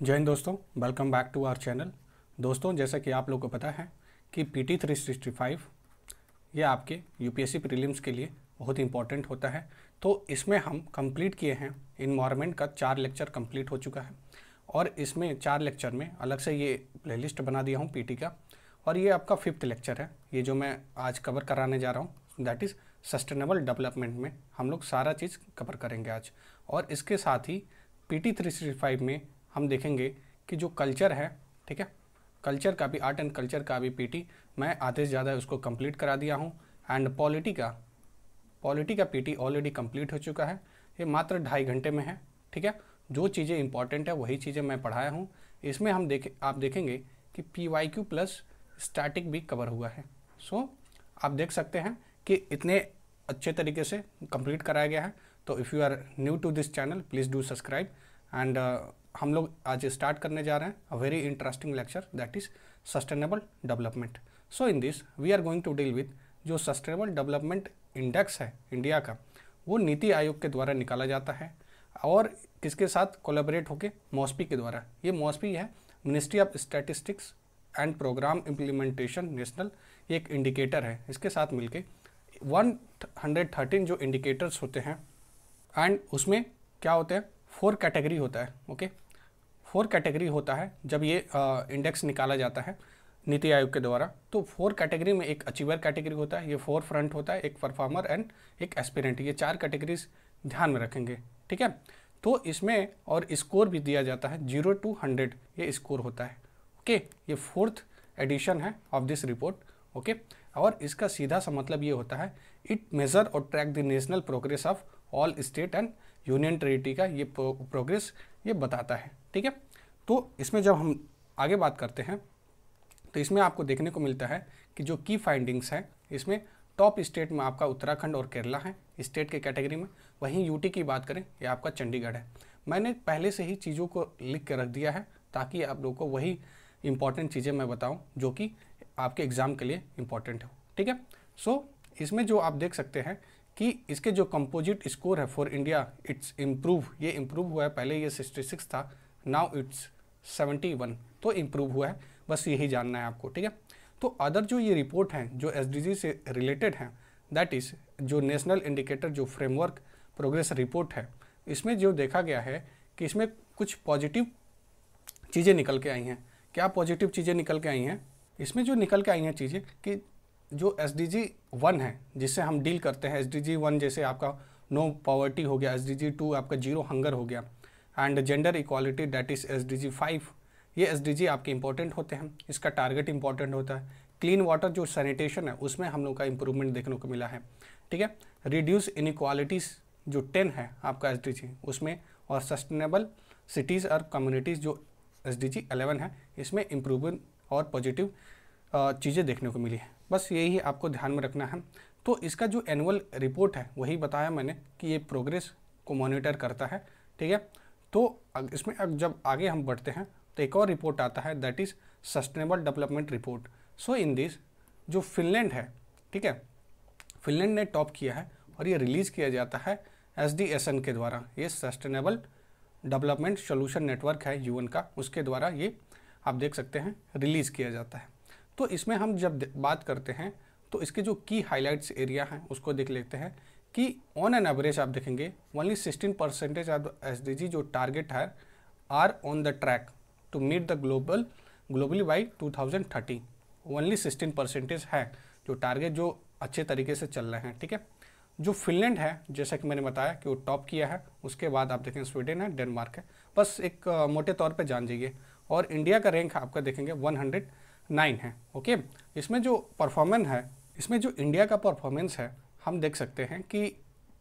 जय हिंद दोस्तों, welcome back to our channel. दोस्तों, जैसा कि आप लोगों को पता है कि PT 365 ये आपके यूपीएससी प्रीलिम्स के लिए बहुत इंपॉर्टेंट होता है। तो इसमें हम कंप्लीट किए हैं, इन्वायरमेंट का 4 लेक्चर कंप्लीट हो चुका है और इसमें 4 लेक्चर में अलग से ये प्लेलिस्ट बना दिया हूँ PT का। और ये आपका 5th लेक्चर है, ये जो मैं आज कवर कराने जा रहा हूँ, दैट इज़ सस्टेनेबल डेवलपमेंट में हम लोग सारा चीज़ कवर करेंगे आज। और इसके साथ ही PT 365 में हम देखेंगे कि जो कल्चर है, ठीक है, कल्चर का भी, आर्ट एंड कल्चर का भी PT मैं आधे से ज़्यादा उसको कंप्लीट करा दिया हूँ। एंड पॉलिटी का PT ऑलरेडी कंप्लीट हो चुका है, ये मात्र 2.5 घंटे में है, ठीक है। जो चीज़ें इंपॉर्टेंट है वही चीज़ें मैं पढ़ाया हूँ। इसमें आप देखेंगे कि PYQ प्लस स्टैटिक भी कवर हुआ है। सो आप देख सकते हैं कि इतने अच्छे तरीके से कंप्लीट कराया गया है। तो if you are new to this channel, please do subscribe. And हम लोग आज स्टार्ट करने जा रहे हैं a very interesting lecture, that is sustainable development. So in this we are going to deal with जो सस्टेनेबल डेवलपमेंट इंडेक्स है India का, वो नीति आयोग के द्वारा निकाला जाता है और किसके साथ कोलैबोरेट होके, मॉस्पी के द्वारा। ये मॉस्पी है, ministry of statistics and programme implementation national, ये एक इंडिकेटर है। इसके साथ मिलके 113 जो इंडिकेटर्स होते हैं एंड उसमें क्या होते हैं, 4 कैटेगरी होता है। ओके, 4 कैटेगरी होता है जब ये इंडेक्स निकाला जाता है नीति आयोग के द्वारा। तो 4 कैटेगरी में एक अचीवर कैटेगरी होता है, ये 4 फ्रंट होता है, एक परफॉर्मर एंड एक एस्पिरेंट। ये 4 कैटेगरीज ध्यान में रखेंगे, ठीक है। तो इसमें और स्कोर भी दिया जाता है, 0 to 100 ये स्कोर होता है। ओके, ये 4th एडिशन है ऑफ दिस रिपोर्ट। ओके, और इसका सीधा सा मतलब ये होता है, इट मेजर और track the national progress of all state and union territory का ये प्रोग्रेस ये बताता है, ठीक है। तो इसमें जब हम आगे बात करते हैं तो इसमें आपको देखने को मिलता है कि जो की फाइंडिंग्स हैं, इसमें टॉप स्टेट में आपका उत्तराखंड और केरला है स्टेट के कैटेगरी में। वहीं यूटी की बात करें, ये आपका चंडीगढ़ है। मैंने पहले से ही चीज़ों को लिख के रख दिया है ताकि आप लोगों को वही इंपॉर्टेंट चीज़ें मैं बताऊं जो कि आपके एग्ज़ाम के लिए इम्पॉर्टेंट हो, ठीक है। सो इसमें जो आप देख सकते हैं कि इसके जो कंपोजिट स्कोर है फॉर इंडिया, इट्स इम्प्रूव, ये इम्प्रूव हुआ है। पहले ये 66 था, नाउ इट्स 71, तो इम्प्रूव हुआ है। बस यही जानना है आपको, ठीक है। तो अदर जो ये रिपोर्ट हैं जो SDG से रिलेटेड हैं, दैट इज़ जो नेशनल इंडिकेटर जो फ्रेमवर्क प्रोग्रेस रिपोर्ट है, इसमें जो देखा गया है कि इसमें कुछ पॉजिटिव चीज़ें निकल के आई हैं। क्या पॉजिटिव चीज़ें निकल के आई हैं? इसमें जो निकल के आई हैं चीज़ें कि जो SDG 1 है जिससे हम डील करते हैं, SDG 1 जैसे आपका नो पॉवर्टी हो गया, SDG 2 आपका जीरो हंगर हो गया, and gender equality that is SDG 5, ये SDG आपके इंपॉर्टेंट होते हैं। इसका टारगेट इंपॉर्टेंट होता है। क्लीन वाटर जो सैनिटेशन है उसमें हम लोग का इंप्रूवमेंट देखने को मिला है, ठीक है। रिड्यूस इनइक्वालिटीज़ जो 10 है आपका SDG उसमें, और सस्टेनेबल सिटीज़ और कम्युनिटीज़ जो SDG 11 है, इसमें इम्प्रूवमेंट और पॉजिटिव चीज़ें देखने को मिली है। बस यही आपको ध्यान में रखना है। तो इसका जो एनुअल रिपोर्ट है वही बताया मैंने कि ये प्रोग्रेस को मॉनिटर करता है, ठीक है। तो इसमें जब आगे हम बढ़ते हैं तो एक और रिपोर्ट आता है, that is sustainable development report. So in this जो फिनलैंड है, ठीक है, फिनलैंड ने टॉप किया है और ये रिलीज़ किया जाता है SDSN के द्वारा। ये सस्टेनेबल डेवलपमेंट सोल्यूशन नेटवर्क है UN का, उसके द्वारा ये आप देख सकते हैं रिलीज़ किया जाता है। तो इसमें हम जब बात करते हैं तो इसके जो की हाईलाइट्स एरिया हैं उसको देख लेते हैं कि ऑन एन एवरेज आप देखेंगे ओनली 16% ऑफ SDG जो टारगेट है are on the track to meet the globally by 2030। Only 16% है जो टारगेट जो अच्छे तरीके से चल रहे हैं, ठीक है। जो फिनलैंड है, जैसा कि मैंने बताया कि वो टॉप किया है, उसके बाद आप देखेंगे स्वीडन है, डेनमार्क है। बस एक मोटे तौर पे जान जाइए। और इंडिया का रैंक आपका देखेंगे 109 है। ओके, इसमें जो परफॉर्मेंस है, इसमें जो इंडिया का परफॉर्मेंस है, हम देख सकते हैं कि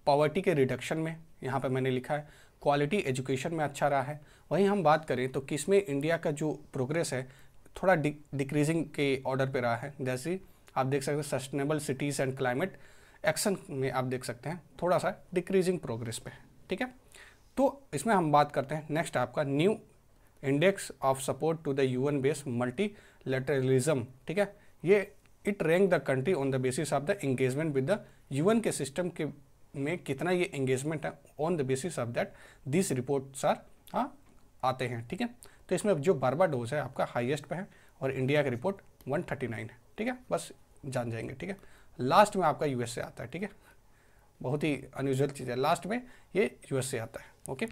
पॉवर्टी के रिडक्शन में यहाँ पे मैंने लिखा है, क्वालिटी एजुकेशन में अच्छा रहा है। वहीं हम बात करें तो किसमें इंडिया का जो प्रोग्रेस है थोड़ा डिक्रीजिंग के ऑर्डर पे रहा है। जैसे आप देख सकते हैं sustainable cities and climate action में आप देख सकते हैं थोड़ा सा डिक्रीजिंग प्रोग्रेस पे है, ठीक है। तो इसमें हम बात करते हैं नेक्स्ट आपका new index of support to the UN based multilateralism, ठीक है। ये it rank the country on the basis of the engagement with the UN के सिस्टम के में कितना ये एंगेजमेंट है, on the basis of that this reports are आते हैं, ठीक है। तो इसमें जो बारबाडोस है आपका हाईएस्ट पे है और इंडिया का रिपोर्ट 139 है, ठीक है, बस जान जाएंगे, ठीक है। लास्ट में आपका यूएसए आता है, ठीक है, बहुत ही अनयूजुअल चीज़ है, लास्ट में ये यूएसए आता है, ओके।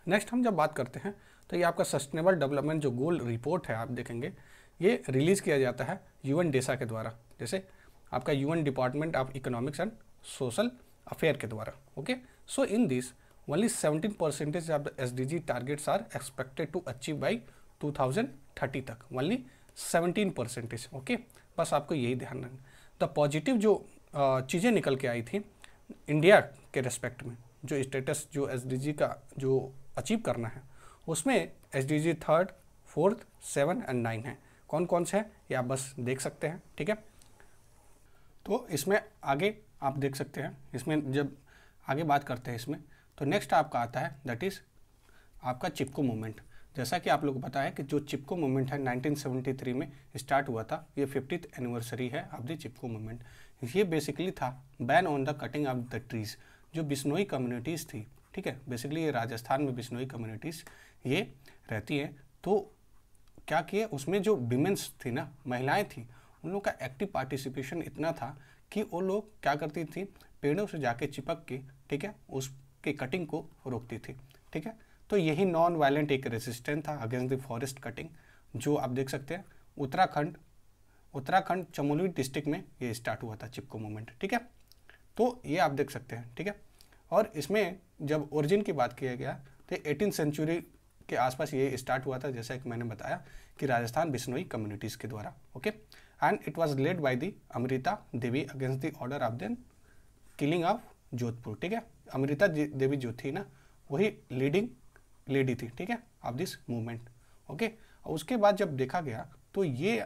नेक्स्ट हम जब बात करते हैं तो ये आपका सस्टेनेबल डेवलपमेंट जो गोल रिपोर्ट है आप देखेंगे ये रिलीज़ किया जाता है यूएन डेसा के द्वारा, जैसे आपका UN department of economics and social affair के द्वारा, okay. So in this only 17% of the SDG targets are expected to achieve by 2030 तक, ओनली 17%, ओके। बस आपको यही ध्यान रखना। द पॉजिटिव जो चीज़ें निकल के आई थी इंडिया के रेस्पेक्ट में, जो स्टेटस जो SDG का जो अचीव करना है उसमें SDG 3rd, 4th, 7 एंड 9 है। कौन कौन से हैं ये आप बस देख सकते हैं, ठीक है। तो इसमें आगे आप देख सकते हैं, इसमें जब आगे बात करते हैं इसमें तो नेक्स्ट आपका आता है दैट इज़ आपका चिपको मूवमेंट। जैसा कि आप लोग को पता है कि जो चिपको मूवमेंट है 1973 में स्टार्ट हुआ था, ये 50th एनिवर्सरी है ऑफ द चिपको मूवमेंट। ये बेसिकली था ban on the cutting of the trees, जो बिश्नोई कम्युनिटीज़ थी, ठीक है, बेसिकली ये राजस्थान में बिश्नोई कम्युनिटीज़ ये रहती हैं। तो क्या किए उसमें जो विमेंस थी ना, महिलाएं थी, उन लोग का एक्टिव पार्टिसिपेशन इतना था कि वो लोग क्या करती थी, पेड़ों से जाके चिपक के, ठीक है, उसके कटिंग को रोकती थी, ठीक है। तो यही नॉन वायलेंट एक रेजिस्टेंस था अगेंस्ट द फॉरेस्ट कटिंग, जो आप देख सकते हैं उत्तराखंड चमोली डिस्ट्रिक्ट में ये स्टार्ट हुआ था चिपको मूवमेंट, ठीक है। तो ये आप देख सकते हैं, ठीक है। और इसमें जब ओरिजिन की बात किया गया तो 18th सेंचुरी के आसपास ये स्टार्ट हुआ था, जैसा कि मैंने बताया कि राजस्थान बिश्नोई कम्युनिटीज़ के द्वारा, okay. And it was lead by the Amrita Devi against the order of the killing of Jodhpur, ठीक है। अमृता देवी जो थी ना वही लीडिंग लेडी थी, ठीक है, ऑफ दिस मूवमेंट, ओके। और उसके बाद जब देखा गया तो ये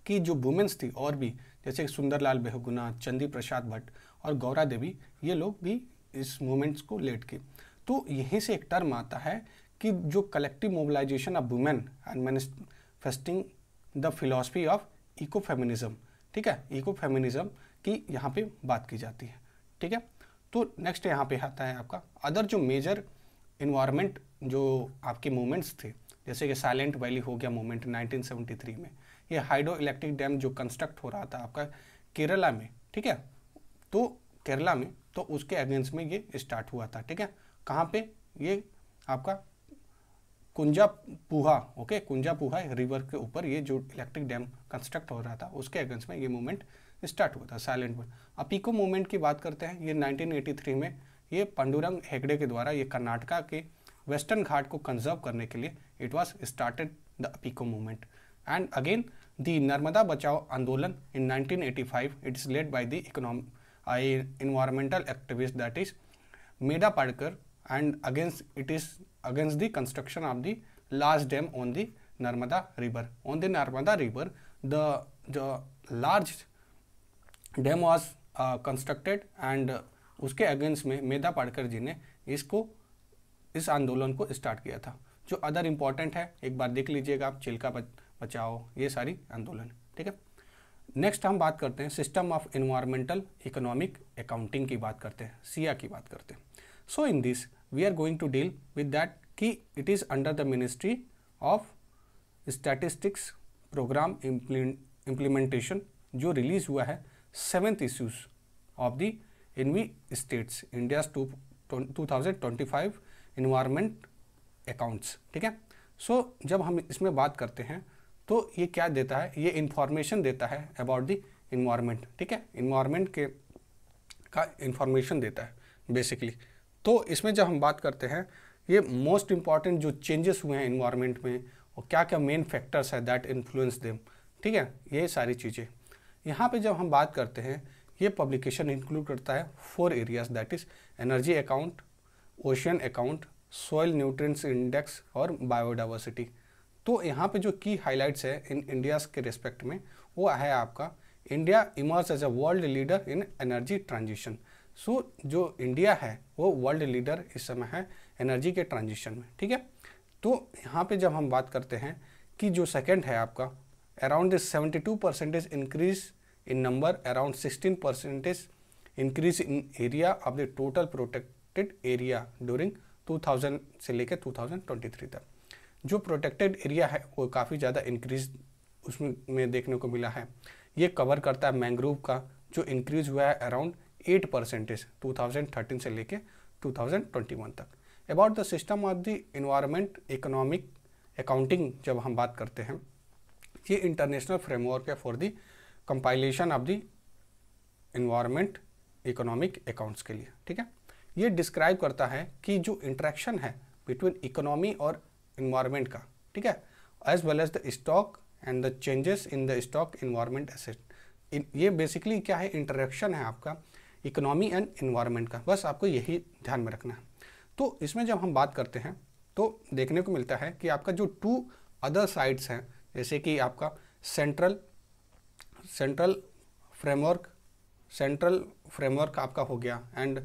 कि जो वुमेन्स थी और भी जैसे सुंदरलाल बहुगुणा, चंदी प्रसाद भट्ट और गौरा देवी, ये लोग भी इस मूवमेंट्स को लेड की। तो यहीं से एक टर्म आता है कि जो collective mobilization of women and manifesting the philosophy of eco feminism, ठीक है, इको फेमिनिज्म की यहाँ पे बात की जाती है, ठीक है। तो नेक्स्ट यहाँ पे आता है आपका अदर जो मेजर इन्वायरमेंट जो आपके मूवमेंट्स थे, जैसे कि साइलेंट वैली हो गया मूवमेंट 1973 में, ये हाइड्रो इलेक्ट्रिक डैम जो कंस्ट्रक्ट हो रहा था आपका केरला में, ठीक है, तो केरला में, तो उसके अगेंस्ट में ये स्टार्ट हुआ था, ठीक है। कहाँ पे, ये आपका कुंजापुहा, ओके, कुंजापुहा रिवर के ऊपर ये जो इलेक्ट्रिक डैम कंस्ट्रक्ट हो रहा था उसके अगेंस्ट में ये मूवमेंट स्टार्ट हुआ था साइलेंट वैली। अब पीको मूवमेंट की बात करते हैं, ये 1983 में ये पांडुरंग हेगड़े के द्वारा ये कर्नाटका के वेस्टर्न घाट को कंजर्व करने के लिए इट वाज स्टार्टेड द पीको movement. And again the Narmada बचाओ आंदोलन in 1985 it is led by the environmental activist that is Meda Padkar, and it is against the construction of the large dam on the Narmada river. On the Narmada river, the large dam was constructed and उसके against में मेधा पाड़कर जी ने इस आंदोलन को start किया था। जो other important है एक बार देख लीजिएगा आप, चिल्का बचाओ, ये सारी आंदोलन, ठीक है। नेक्स्ट हम बात करते हैं system of environmental economic accounting की बात करते हैं, सिया की बात करते हैं। So in this we are going to deal with that कि it is under the ministry of statistics programme implementation, जो रिलीज हुआ है 7th issues of the EnviStats India 2025 environment accounts, ठीक है। सो जब हम इसमें बात करते हैं तो ये क्या देता है, ये इंफॉर्मेशन देता है अबाउट द इन्वायरमेंट, ठीक है, इन्वायरमेंट के का इंफॉर्मेशन देता है बेसिकली। तो इसमें जब हम बात करते हैं ये मोस्ट इंपॉर्टेंट जो चेंजेस हुए हैं इन्वायरमेंट में और क्या क्या मेन फैक्टर्स है दैट इन्फ्लुएंस देम, ठीक है, ये सारी चीज़ें यहाँ पे जब हम बात करते हैं ये पब्लिकेशन इंक्लूड करता है 4 areas that is energy account, ocean account, soil nutrients index और बायोडाइवर्सिटी। तो यहाँ पे जो की हाइलाइट्स है इन इंडियाज़ के रिस्पेक्ट में वो है आपका India emerge as a world leader in energy transition. So जो इंडिया है वो वर्ल्ड लीडर इस समय है एनर्जी के ट्रांजिशन में, ठीक है। तो यहाँ पे जब हम बात करते हैं कि जो सेकंड है आपका around 72% increase in number, around 16% increase in area of the total protected area during 2000 से लेकर 2023 तक। जो प्रोटेक्टेड एरिया है वो काफ़ी ज़्यादा इंक्रीज उसमें देखने को मिला है। ये कवर करता है मैंग्रोव का जो इंक्रीज हुआ है अराउंड 8% 2013 से लेके 2021 तक। About the system of the environment economic accounting जब हम बात करते हैं, ये इंटरनेशनल फ्रेमवर्क है for the compilation of the environment economic accounts के लिए, ठीक है। ये डिस्क्राइब करता है कि जो इंटरेक्शन है बिटवीन इकोनॉमी और इन्वायरमेंट का, ठीक है, as well as the stock and the changes in the stock environment asset. ये बेसिकली क्या है, इंटरेक्शन है आपका इकोनॉमी एंड इन्वायरमेंट का, बस आपको यही ध्यान में रखना है। तो इसमें जब हम बात करते हैं तो देखने को मिलता है कि आपका जो 2 अदर साइड्स हैं, जैसे कि आपका सेंट्रल फ्रेमवर्क आपका हो गया, एंड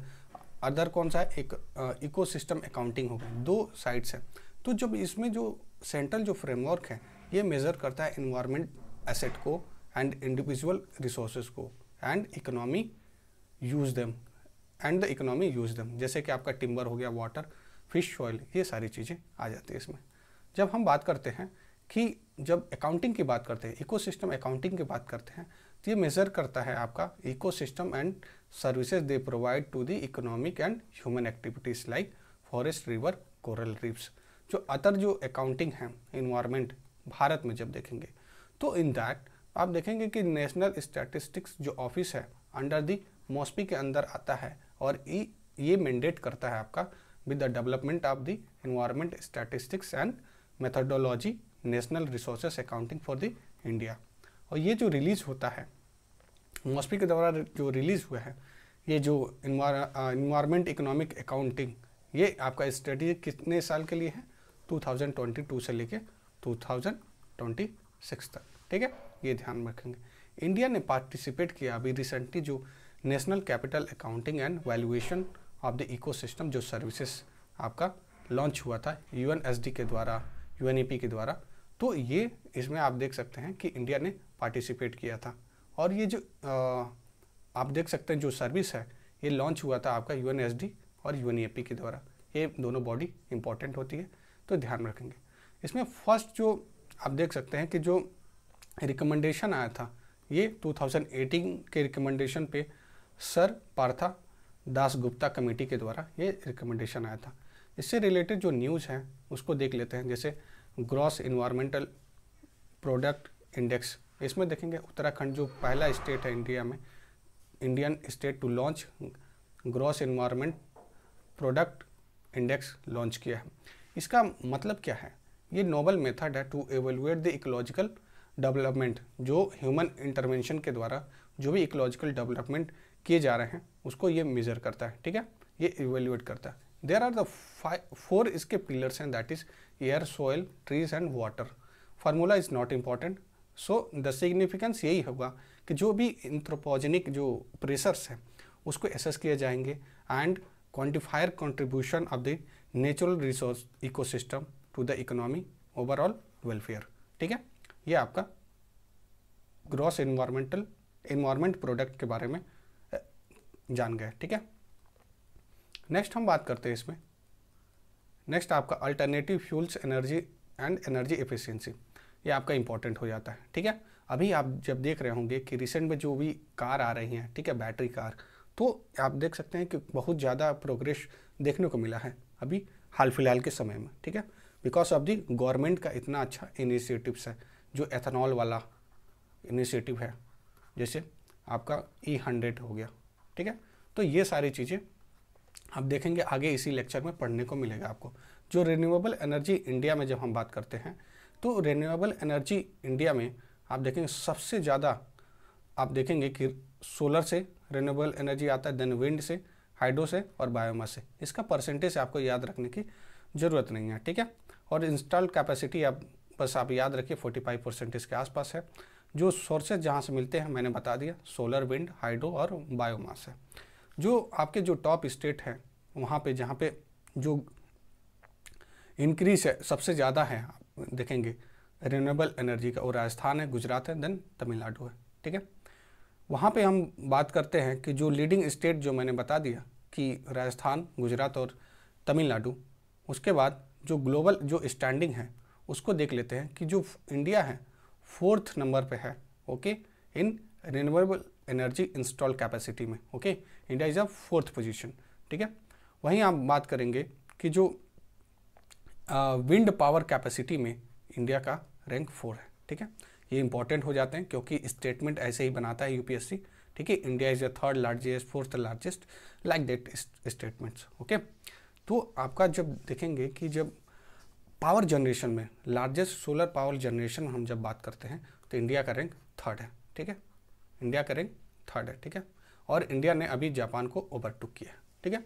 अदर कौन सा है, एक इकोसिस्टम अकाउंटिंग हो गया, 2 साइड्स हैं। तो जब इसमें जो सेंट्रल जो फ्रेमवर्क है ये मेज़र करता है इन्वायरमेंट एसेट को एंड इंडिविजुअल रिसोर्सेज को एंड इकोनॉमी यूज देम जैसे कि आपका टिम्बर हो गया, वाटर, फिश, सॉइल, ये सारी चीज़ें आ जाती है इसमें। जब हम बात करते हैं कि जब अकाउंटिंग की बात करते हैं, इकोसिस्टम अकाउंटिंग की बात करते हैं, तो ये मेज़र करता है आपका ecosystem and services they provide to the economic and human activities like forest, river, coral reefs. जो अदर जो अकाउंटिंग है इन्वायरमेंट भारत में जब देखेंगे तो इन दैट आप देखेंगे कि नेशनल स्टैटिस्टिक्स जो ऑफिस है अंडर द मॉस्पी के अंदर आता है, और ये मैंडेट करता है आपका with the development of the environment statistics and methodology national resources accounting for the India. और ये जो रिलीज़ होता है मॉस्पी के द्वारा जो रिलीज़ हुआ है, ये जो इन्वायरमेंट इकोनॉमिक अकाउंटिंग, ये आपका स्टडी कितने साल के लिए है, 2022 से लेके 2026 तक, ठीक है, ये ध्यान में रखेंगे। इंडिया ने पार्टिसिपेट किया अभी रिसेंटली जो national capital accounting and valuation of the ecosystem जो सर्विसेज आपका लॉन्च हुआ था UNSD के द्वारा, UNEP के द्वारा। तो ये इसमें आप देख सकते हैं कि इंडिया ने पार्टिसिपेट किया था, और ये जो आप देख सकते हैं जो सर्विस है ये लॉन्च हुआ था आपका UNSD और UNEP के द्वारा। ये दोनों बॉडी इंपॉर्टेंट होती है, तो ध्यान में रखेंगे। इसमें फर्स्ट जो आप देख सकते हैं कि जो रिकमेंडेशन आया था ये 2018 के रिकमेंडेशन पे सर पार्था दास गुप्ता कमेटी के द्वारा ये रिकमेंडेशन आया था। इससे रिलेटेड जो न्यूज़ है उसको देख लेते हैं। जैसे ग्रॉस इन्वायरमेंटल प्रोडक्ट इंडेक्स, इसमें देखेंगे उत्तराखंड जो पहला स्टेट है इंडिया में, Indian state to launch gross environment product index launch किया है। इसका मतलब क्या है, ये नोबल मेथड है to evaluate the ecological development, जो ह्यूमन इंटरवेंशन के द्वारा जो भी इकोलॉजिकल डेवलपमेंट किए जा रहे हैं उसको ये मेजर करता है, ठीक है, ये इवेल्युएट करता है। देयर आर द 4 इसके पिलर्स हैं, that is air, soil, trees and water. Formula is not important. So the significance यही होगा कि जो भी एंथ्रोपोजेनिक जो प्रेशर्स हैं उसको एसेस किए जाएंगे and quantifier contribution of the natural resource ecosystem to the economy overall welfare, ठीक है। ये आपका ग्रॉस इन्वायरमेंट प्रोडक्ट के बारे में जान गए, ठीक है। नेक्स्ट हम बात करते हैं इसमें, नेक्स्ट आपका alternative fuels energy and energy efficiency, ये आपका इंपॉर्टेंट हो जाता है, ठीक है। अभी आप जब देख रहे होंगे कि रिसेंट में जो भी कार आ रही हैं, ठीक है, बैटरी कार, तो आप देख सकते हैं कि बहुत ज़्यादा प्रोग्रेस देखने को मिला है अभी हाल फिलहाल के समय में, ठीक है, बिकॉज ऑफ दी गवर्नमेंट का इतना अच्छा इनिशिएटिव्स है, जो एथेनॉल वाला इनिशिएटिव है, जैसे आपका E100 हो गया, ठीक है। तो ये सारी चीज़ें आप देखेंगे आगे इसी लेक्चर में पढ़ने को मिलेगा आपको। जो रिन्यूएबल एनर्जी इंडिया में जब हम बात करते हैं तो रिन्यूएबल एनर्जी इंडिया में आप देखेंगे सबसे ज़्यादा आप देखेंगे कि सोलर से रिन्यूएबल एनर्जी आता है, देन विंड से, हाइड्रो से और बायोमास से। इसका परसेंटेज आपको याद रखने की ज़रूरत नहीं है, ठीक है। और इंस्टॉल्ड कैपेसिटी आप बस आप याद रखिए 45% के आसपास है। जो सोर्सेज जहाँ से मिलते हैं मैंने बता दिया, सोलर, विंड, हाइड्रो और बायोमास है। जो आपके जो टॉप स्टेट है वहाँ पे जहाँ पे जो इंक्रीज है सबसे ज़्यादा है आप देखेंगे रिन्यूएबल एनर्जी का, और राजस्थान है, गुजरात है, देन तमिलनाडु है, ठीक है। वहाँ पे हम बात करते हैं कि जो लीडिंग स्टेट जो मैंने बता दिया कि राजस्थान, गुजरात और तमिलनाडु, उसके बाद जो ग्लोबल जो स्टैंडिंग है उसको देख लेते हैं कि जो इंडिया है 4th नंबर पे है, okay, in renewable energy install capacity में, okay, India is a 4th position, ठीक है। वहीं आप बात करेंगे कि जो विंड पावर कैपेसिटी में इंडिया का रैंक 4 है, ठीक है। ये इंपॉर्टेंट हो जाते हैं क्योंकि स्टेटमेंट ऐसे ही बनाता है यूपीएससी, ठीक है। India is the 3rd largest, 4th largest, like that statements, okay. तो आपका जब देखेंगे कि जब पावर जनरेशन में लार्जेस्ट सोलर पावर जनरेशन हम जब बात करते हैं तो इंडिया का रैंक 3rd है, ठीक है। इंडिया का रैंक 3rd है, ठीक है। और इंडिया ने अभी जापान को ओवरटुक किया है, ठीक है।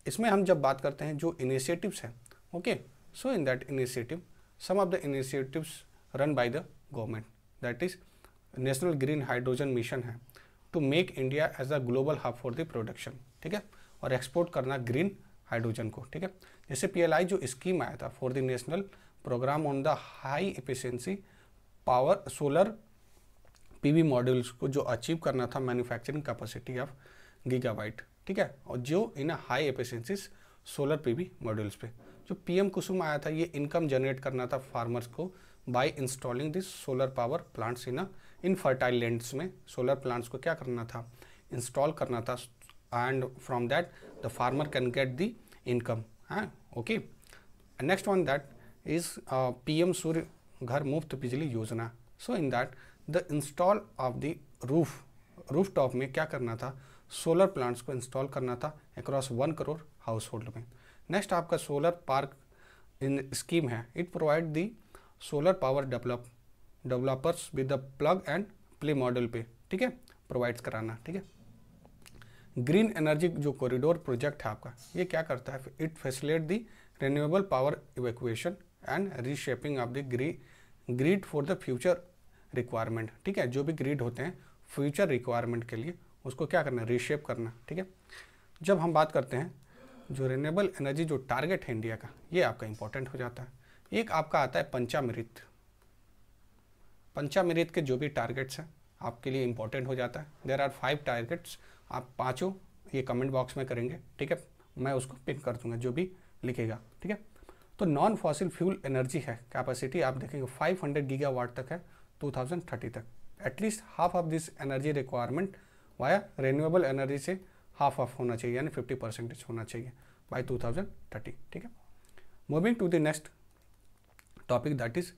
इसमें हम जब बात करते हैं जो इनिशिएटिव्स हैं, okay, so in that initiative some of the initiatives run by the government, that is national green hydrogen mission है to make India as a global hub for the production, ठीक है, और एक्सपोर्ट करना green hydrogen को, ठीक है। जैसे PLI जो स्कीम आया था for the national programme on the high efficiency power solar PV modules को जो अचीव करना था मैन्युफैक्चरिंग कैपेसिटी ऑफ गीगावाट, ठीक है, और जो इन high efficiency solar PV modules पे जो PM कुसुम आया था, ये इनकम जनरेट करना था फार्मर्स को by installing this solar power plants in fertile lands में सोलर प्लांट्स को क्या करना था, इंस्टॉल करना था, and from that the farmer can get the income, हाँ, okay. Next one that is PM Surya Ghar Muft Bijli Yojana. So in that the install of the roof top में क्या करना था, सोलर प्लांट्स को इंस्टॉल करना था अक्रॉस 1 करोड़ हाउस होल्ड में। नेक्स्ट आपका सोलर पार्क इन स्कीम है, it provide the solar power developers with the plug and play model पे, ठीक है, प्रोवाइड कराना, ठीक है। ग्रीन एनर्जी जो कॉरिडोर प्रोजेक्ट है आपका, ये क्या करता है, it facilitate the renewable power evacuation and reshaping of the grid for the future requirement, ठीक है। जो भी ग्रिड होते हैं फ्यूचर रिक्वायरमेंट के लिए उसको क्या करना, रीशेप करना, ठीक है। जब हम बात करते हैं जो रिन्यूएबल एनर्जी जो टारगेट है इंडिया का, ये आपका इंपॉर्टेंट हो जाता है। एक आपका आता है पंचामृत के जो भी टारगेट्स हैं आपके लिए इंपॉर्टेंट हो जाता है। देयर आर 5 टारगेट्स, आप पाँचों ये कमेंट बॉक्स में करेंगे, ठीक है, मैं उसको पिन कर दूंगा जो भी लिखेगा, ठीक है। तो नॉन फॉसिल फ्यूल एनर्जी है कैपेसिटी आप देखेंगे 500 गीगावाट तक है 2030 तक। At least half of this energy requirement via renewable energy से हाफ ऑफ होना चाहिए, यानी 50% होना चाहिए बाय 2030, ठीक है। Moving to the next topic that is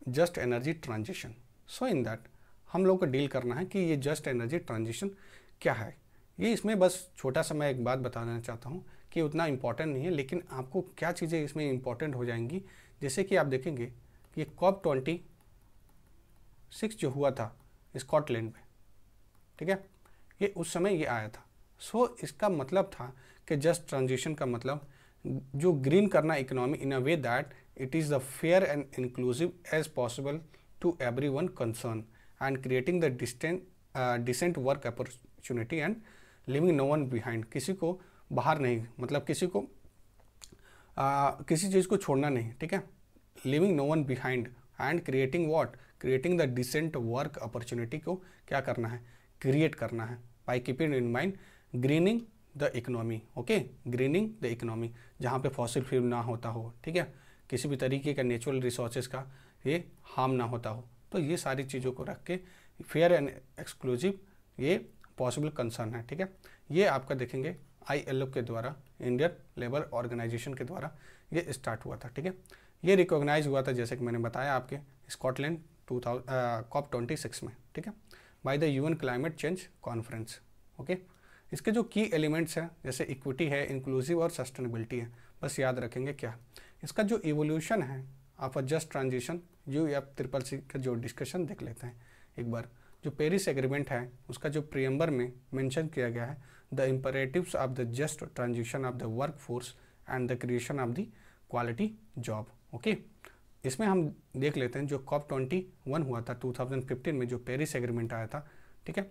just energy transition. So in that हम लोग को डील करना है कि ये जस्ट एनर्जी ट्रांजिशन क्या है। ये इसमें बस छोटा सा मैं एक बात बताना चाहता हूँ कि उतना इम्पॉर्टेंट नहीं है, लेकिन आपको क्या चीज़ें इसमें इम्पॉर्टेंट हो जाएंगी। जैसे कि आप देखेंगे कि COP26 जो हुआ था स्कॉटलैंड में, ठीक है, ये उस समय ये आया था। सो इसका मतलब था कि जस्ट ट्रांजिशन का मतलब जो ग्रीन करना economy in a way that it is the fair and inclusive as possible to everyone concern and creating the decent work opportunity and living no one behind. किसी को बाहर नहीं, मतलब किसी को किसी चीज़ को छोड़ना नहीं, ठीक है, living no one behind and creating what, creating the decent work opportunity को क्या करना है, क्रिएट करना है by keeping in mind greening the economy, okay, greening the economy, जहाँ पे फॉसिल फ्यूल ना होता हो, ठीक है, किसी भी तरीके का नेचुरल रिसोर्सेज का ये हार्म ना होता हो। तो ये सारी चीज़ों को रख के फेयर एंड एक्सक्लूसिव ये पॉसिबल कंसर्न है, ठीक है। ये आपका देखेंगे ILO के द्वारा, इंडियन लेबर ऑर्गेनाइजेशन के द्वारा ये स्टार्ट हुआ था, ठीक है। ये रिकॉग्नाइज हुआ था जैसे कि मैंने बताया आपके स्कॉटलैंड COP26 में, ठीक है, by the UN climate change conference, okay. इसके जो की एलिमेंट्स हैं जैसे इक्विटी है, इंक्लूसिव और सस्टेनेबिलिटी है, बस याद रखेंगे क्या। इसका जो इवोल्यूशन है of a just transition UFCCC का जो डिस्कशन देख लेते हैं एक बार। जो पेरिस एग्रीमेंट है उसका जो प्रियम्बर में मेंशन किया गया है the imperatives of the just transition of the work force and the creation of the quality job, okay. इसमें हम देख लेते हैं जो COP21 हुआ था 2015 में, जो पेरिस एग्रीमेंट आया था, ठीक है,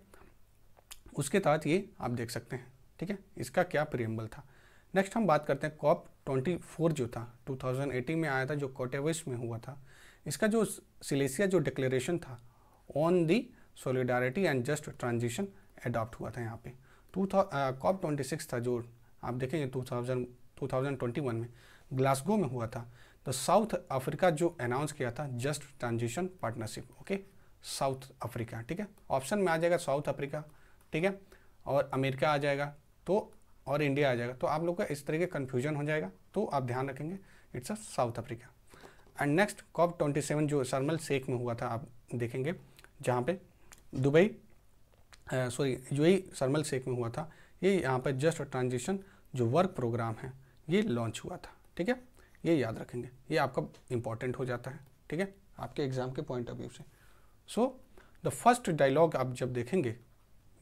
उसके तहत ये आप देख सकते हैं, ठीक है, इसका क्या प्रियम्बल था। नेक्स्ट हम बात करते हैं COP24 जो था 2018 में आया था, जो कोटेविस में हुआ था। इसका जो सिलेसिया जो डिक्लेरेशन था on the solidarity and just transition adopt हुआ था यहाँ पे। COP26 था जो आप देखेंगे 2021 में, ग्लासगो में हुआ था। तो साउथ अफ्रीका जो अनाउंस किया था just transition partnership, okay, south Africa, ठीक है। ऑप्शन में आ जाएगा साउथ अफ्रीका, ठीक है, और अमेरिका आ जाएगा तो, और इंडिया आ जाएगा, तो आप लोग का इस तरह के कन्फ्यूजन हो जाएगा, तो आप ध्यान रखेंगे it's a south Africa. And next COP27 जो शर्म शेख में हुआ था, आप देखेंगे जहाँ पे यूएई शर्म शेख में हुआ था, ये यहाँ पे जस्ट ट्रांजिशन जो वर्क प्रोग्राम है ये लॉन्च हुआ था, ठीक है, ये याद रखेंगे, ये आपका इंपॉर्टेंट हो जाता है, ठीक है, आपके एग्जाम के पॉइंट ऑफ व्यू से। सो द फर्स्ट डायलॉग आप जब देखेंगे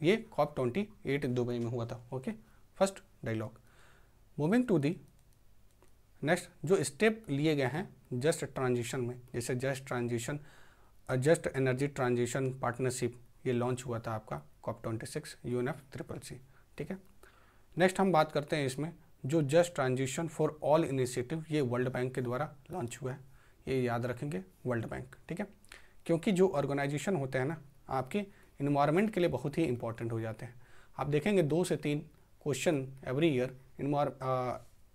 ये COP28 दुबई में हुआ था, okay, first dialogue. Moving to the next जो स्टेप लिए गए हैं जस्ट ट्रांजिशन में, जैसे just transition, just energy transition partnership, ये लॉन्च हुआ था आपका COP26 UNFCCC, ठीक है। नेक्स्ट हम बात करते हैं इसमें जो just transition for all initiative, ये वर्ल्ड बैंक के द्वारा लॉन्च हुआ है, ये याद रखेंगे वर्ल्ड बैंक, ठीक है, क्योंकि जो ऑर्गेनाइजेशन होते हैं ना आपके इन्वायरमेंट के लिए बहुत ही इंपॉर्टेंट हो जाते हैं। आप देखेंगे 2 से 3 क्वेश्चन एवरी ईयर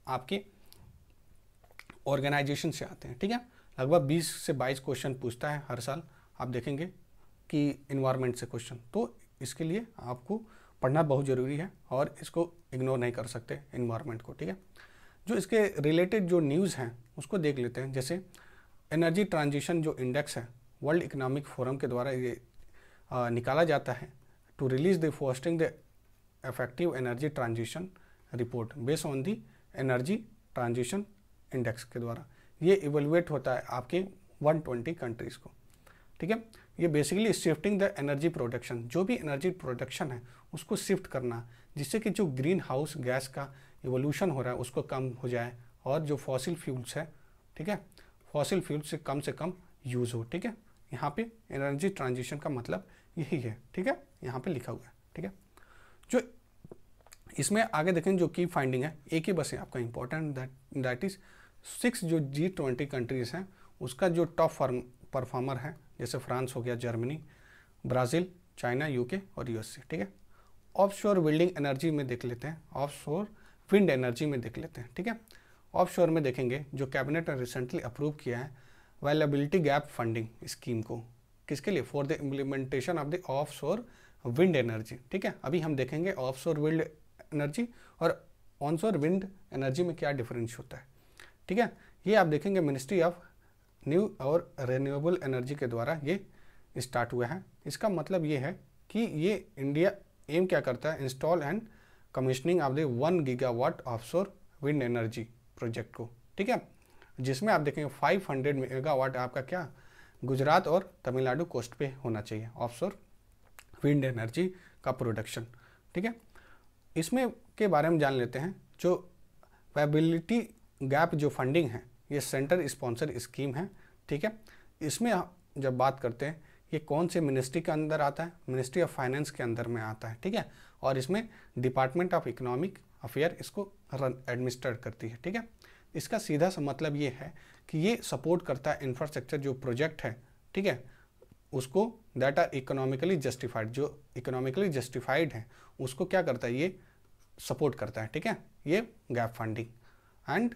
आपके ऑर्गेनाइजेशन से आते हैं, ठीक है, लगभग 20 से 22 क्वेश्चन पूछता है हर साल, आप देखेंगे कि इन्वायरमेंट से क्वेश्चन, तो इसके लिए आपको पढ़ना बहुत ज़रूरी है और इसको इग्नोर नहीं कर सकते इन्वायरमेंट को, ठीक है। जो इसके रिलेटेड जो न्यूज़ हैं उसको देख लेते हैं, जैसे एनर्जी ट्रांजिशन जो इंडेक्स है वर्ल्ड इकोनॉमिक फोरम के द्वारा ये निकाला जाता है to release the fostering the effective energy transition report based on the energy transition index के द्वारा, ये इवेलुएट होता है आपके 120 कंट्रीज़ को, ठीक है। ये basically shifting the energy production, जो भी एनर्जी प्रोडक्शन है उसको शिफ्ट करना, जिससे कि जो ग्रीन हाउस गैस का इवोल्यूशन हो रहा है उसको कम हो जाए और जो फॉसिल फ्यूल्स है, ठीक है, फॉसिल फ्यूल से कम यूज़ हो, ठीक है। यहाँ पे एनर्जी ट्रांजिशन का मतलब यही है, ठीक है, यहाँ पे लिखा हुआ है, ठीक है। जो इसमें आगे देखें जो की फाइंडिंग है, एक ही बस है आपका इंपॉर्टेंट, दैट इज 6 जो G20 कंट्रीज़ हैं उसका जो टॉप परफॉर्मर है, जैसे फ्रांस हो गया, जर्मनी, ब्राज़ील, चाइना, यूके और यूएसए, ठीक है। ऑफशोर बिल्डिंग एनर्जी में देख लेते हैं, ऑफशोर विंड एनर्जी में देख लेते हैं, ठीक है। ऑफशोर में देखेंगे जो कैबिनेट ने रिसेंटली अप्रूव किया है अवेलेबिलिटी गैप फंडिंग स्कीम को, किसके लिए, for the implementation of the offshore wind energy, ठीक है। अभी हम देखेंगे ऑफशोर विंड एनर्जी और ऑनशोर विंड एनर्जी में क्या डिफरेंस होता है, ठीक है। ये आप देखेंगे मिनिस्ट्री ऑफ न्यू और रिन्यूएबल एनर्जी के द्वारा ये स्टार्ट हुआ है। इसका मतलब ये है कि ये इंडिया एम क्या करता है, install and commissioning of the 1 gigawatt offshore wind energy project को, ठीक है, जिसमें आप देखेंगे 500 मेगावाट आपका क्या गुजरात और तमिलनाडु कोस्ट पे होना चाहिए ऑफशोर विंड एनर्जी का प्रोडक्शन, ठीक है। इसमें के बारे में जान लेते हैं। जो वायबिलिटी गैप जो फंडिंग है ये सेंटर स्पॉन्सर स्कीम है, ठीक है। इसमें जब बात करते हैं ये कौन से मिनिस्ट्री के अंदर आता है, मिनिस्ट्री ऑफ फाइनेंस के अंदर में आता है, ठीक है, और इसमें डिपार्टमेंट ऑफ इकोनॉमिक अफेयर इसको रन एडमिनिस्टर करती है, ठीक है। इसका सीधा सा मतलब ये है कि ये सपोर्ट करता है इंफ्रास्ट्रक्चर जो प्रोजेक्ट है, ठीक है, उसको दैट आर इकोनॉमिकली जस्टिफाइड, जो इकोनॉमिकली जस्टिफाइड है उसको क्या करता है, ये सपोर्ट करता है, ठीक है, ये gap funding and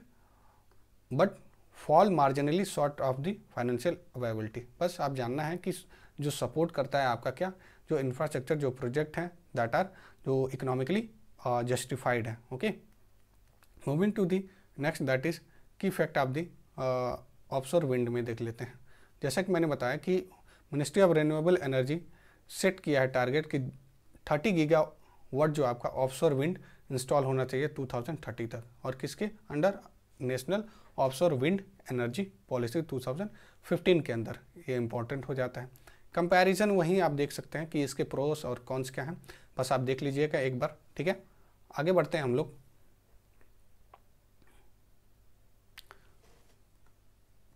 but fall marginally short of the financial availability. बस आप जानना है कि जो सपोर्ट करता है आपका क्या, जो इंफ्रास्ट्रक्चर जो प्रोजेक्ट हैं दैट आर जो इकोनॉमिकली जस्टिफाइड है, okay. Moving to the next that is key effect of the offshore wind में देख लेते हैं। जैसा कि मैंने बताया कि ministry of renewable energy set किया है टारगेट कि 30 गीगावाट जो आपका ऑफशोर विंड इंस्टॉल होना चाहिए 2030 तक, और किसके under, national offshore wind energy policy 2015 के अंदर, ये इंपॉर्टेंट हो जाता है। कंपैरिजन वहीं आप देख सकते हैं कि इसके प्रोस और कॉन्स क्या हैं, बस आप देख लीजिएगा एक बार, ठीक है। आगे बढ़ते हैं हम लोग।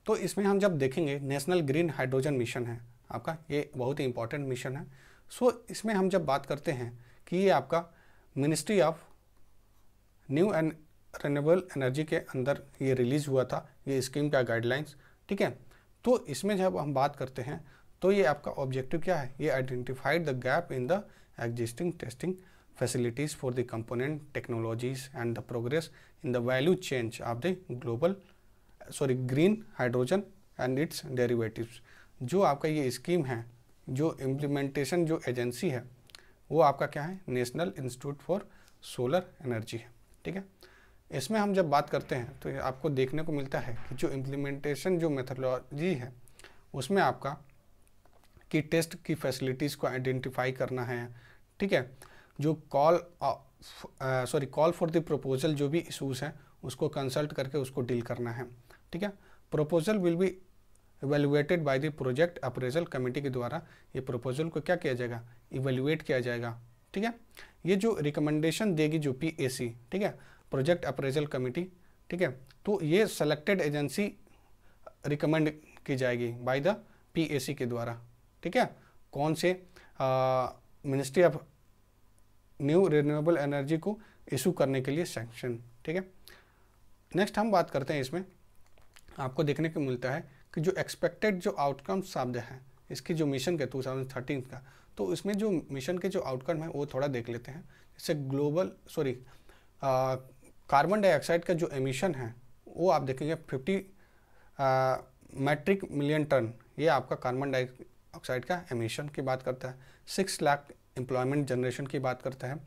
तो इसमें हम जब देखेंगे नेशनल ग्रीन हाइड्रोजन मिशन है आपका, ये बहुत ही इंपॉर्टेंट मिशन है। सो इसमें हम जब बात करते हैं कि ये आपका ministry of new and renewable energy के अंदर ये रिलीज़ हुआ था, ये स्कीम का गाइडलाइंस, ठीक है। तो इसमें जब हम बात करते हैं तो ये आपका ऑब्जेक्टिव क्या है, ये identified the gap in the existing testing facilities for the component technologies and the progress in the value chain of the green hydrogen and its derivatives। जो आपका ये स्कीम है, जो इम्प्लीमेंटेशन जो एजेंसी है वो आपका क्या है, national institute for solar energy है। ठीक है, इसमें हम जब बात करते हैं तो आपको देखने को मिलता है कि जो इम्प्लीमेंटेशन जो मेथडोलॉजी है उसमें आपका कि टेस्ट की फैसिलिटीज़ को आइडेंटिफाई करना है। ठीक है, जो कॉल फॉर द प्रपोजल जो भी इशूज़ हैं उसको कंसल्ट करके उसको डील करना है। ठीक है, proposal will be evaluated by the project appraisal committee के द्वारा ये प्रपोजल को क्या किया जाएगा, इवेल्युएट किया जाएगा। ठीक है, ये जो रिकमेंडेशन देगी जो PAC, ठीक है, प्रोजेक्ट अप्रेजल कमेटी, ठीक है, तो ये सेलेक्टेड एजेंसी रिकमेंड की जाएगी बाय द PAC के द्वारा। ठीक है, कौन से ministry of new renewable energy को इशू करने के लिए सैंक्शन। ठीक है, नेक्स्ट हम बात करते हैं, इसमें आपको देखने को मिलता है कि जो एक्सपेक्टेड जो आउटकम शब्द है इसकी जो मिशन के 2013 का, तो इसमें जो मिशन के जो आउटकम है वो थोड़ा देख लेते हैं। जैसे कार्बन डाइऑक्साइड का जो एमिशन है वो आप देखेंगे 50 मेट्रिक मिलियन टन, ये आपका कार्बन डाइऑक्साइड का एमिशन की बात करता है। 6 लाख एम्प्लॉयमेंट जनरेशन की बात करता है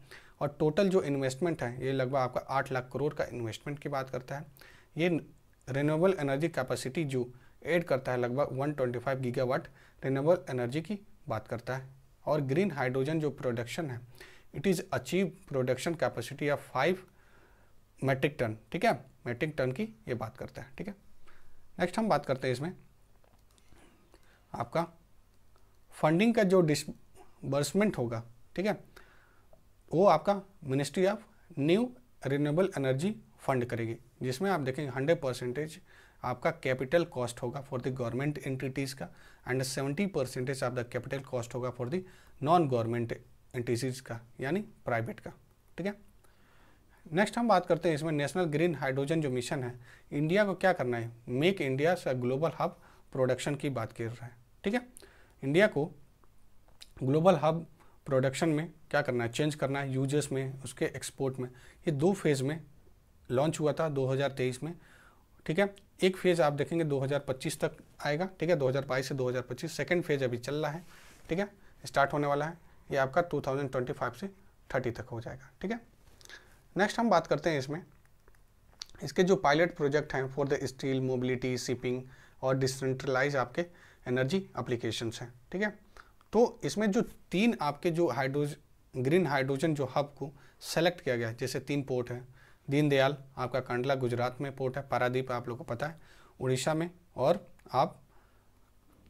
और टोटल जो इन्वेस्टमेंट है ये लगभग आपका 8 लाख करोड़ का इन्वेस्टमेंट की बात करता है। ये रिन्यूएबल एनर्जी कैपेसिटी जो ऐड करता है लगभग 125 गीगावाट रिन्यूएबल एनर्जी की बात करता है। और ग्रीन हाइड्रोजन जो प्रोडक्शन है it is achieve production capacity of 5 metric tonne. ठीक है, मेट्रिक टन की ये बात करता है। ठीक है, नेक्स्ट हम बात करते हैं, इसमें आपका फंडिंग का जो डिसबर्समेंट होगा, ठीक है, वो आपका ministry of new renewable energy fund करेगी, जिसमें आप देखेंगे 100% आपका कैपिटल कॉस्ट होगा फॉर द गवर्नमेंट एंटिटीज़ का and 70% of the capital cost होगा for the non government entities का, यानी प्राइवेट का। ठीक है, नेक्स्ट हम बात करते हैं, इसमें नेशनल ग्रीन हाइड्रोजन जो मिशन है इंडिया को क्या करना है, मेक इंडिया से ग्लोबल हब प्रोडक्शन की बात कर रहा है। ठीक है, इंडिया को ग्लोबल हब प्रोडक्शन में क्या करना है, चेंज करना है, यूजेस में, उसके एक्सपोर्ट में। ये 2 फेज़ में लॉन्च हुआ था 2023 में। ठीक है, एक फेज़ आप देखेंगे 2025 तक आएगा। ठीक है, 2022 से 2025। सेकेंड फेज़ अभी चल रहा है। ठीक है, स्टार्ट होने वाला है, ये आपका 2025 से 30 तक हो जाएगा। ठीक है, नेक्स्ट हम बात करते हैं, इसमें इसके जो पायलट प्रोजेक्ट हैं for the steel, mobility, shipping और डिसेंट्रलाइज आपके एनर्जी एप्लीकेशंस हैं। ठीक है, तो इसमें जो 3 आपके जो ग्रीन हाइड्रोजन जो हब को सेलेक्ट किया गया है, जैसे 3 पोर्ट हैं, दीनदयाल आपका कांडला गुजरात में पोर्ट है, पारादीप आप लोगों को पता है उड़ीसा में, और आप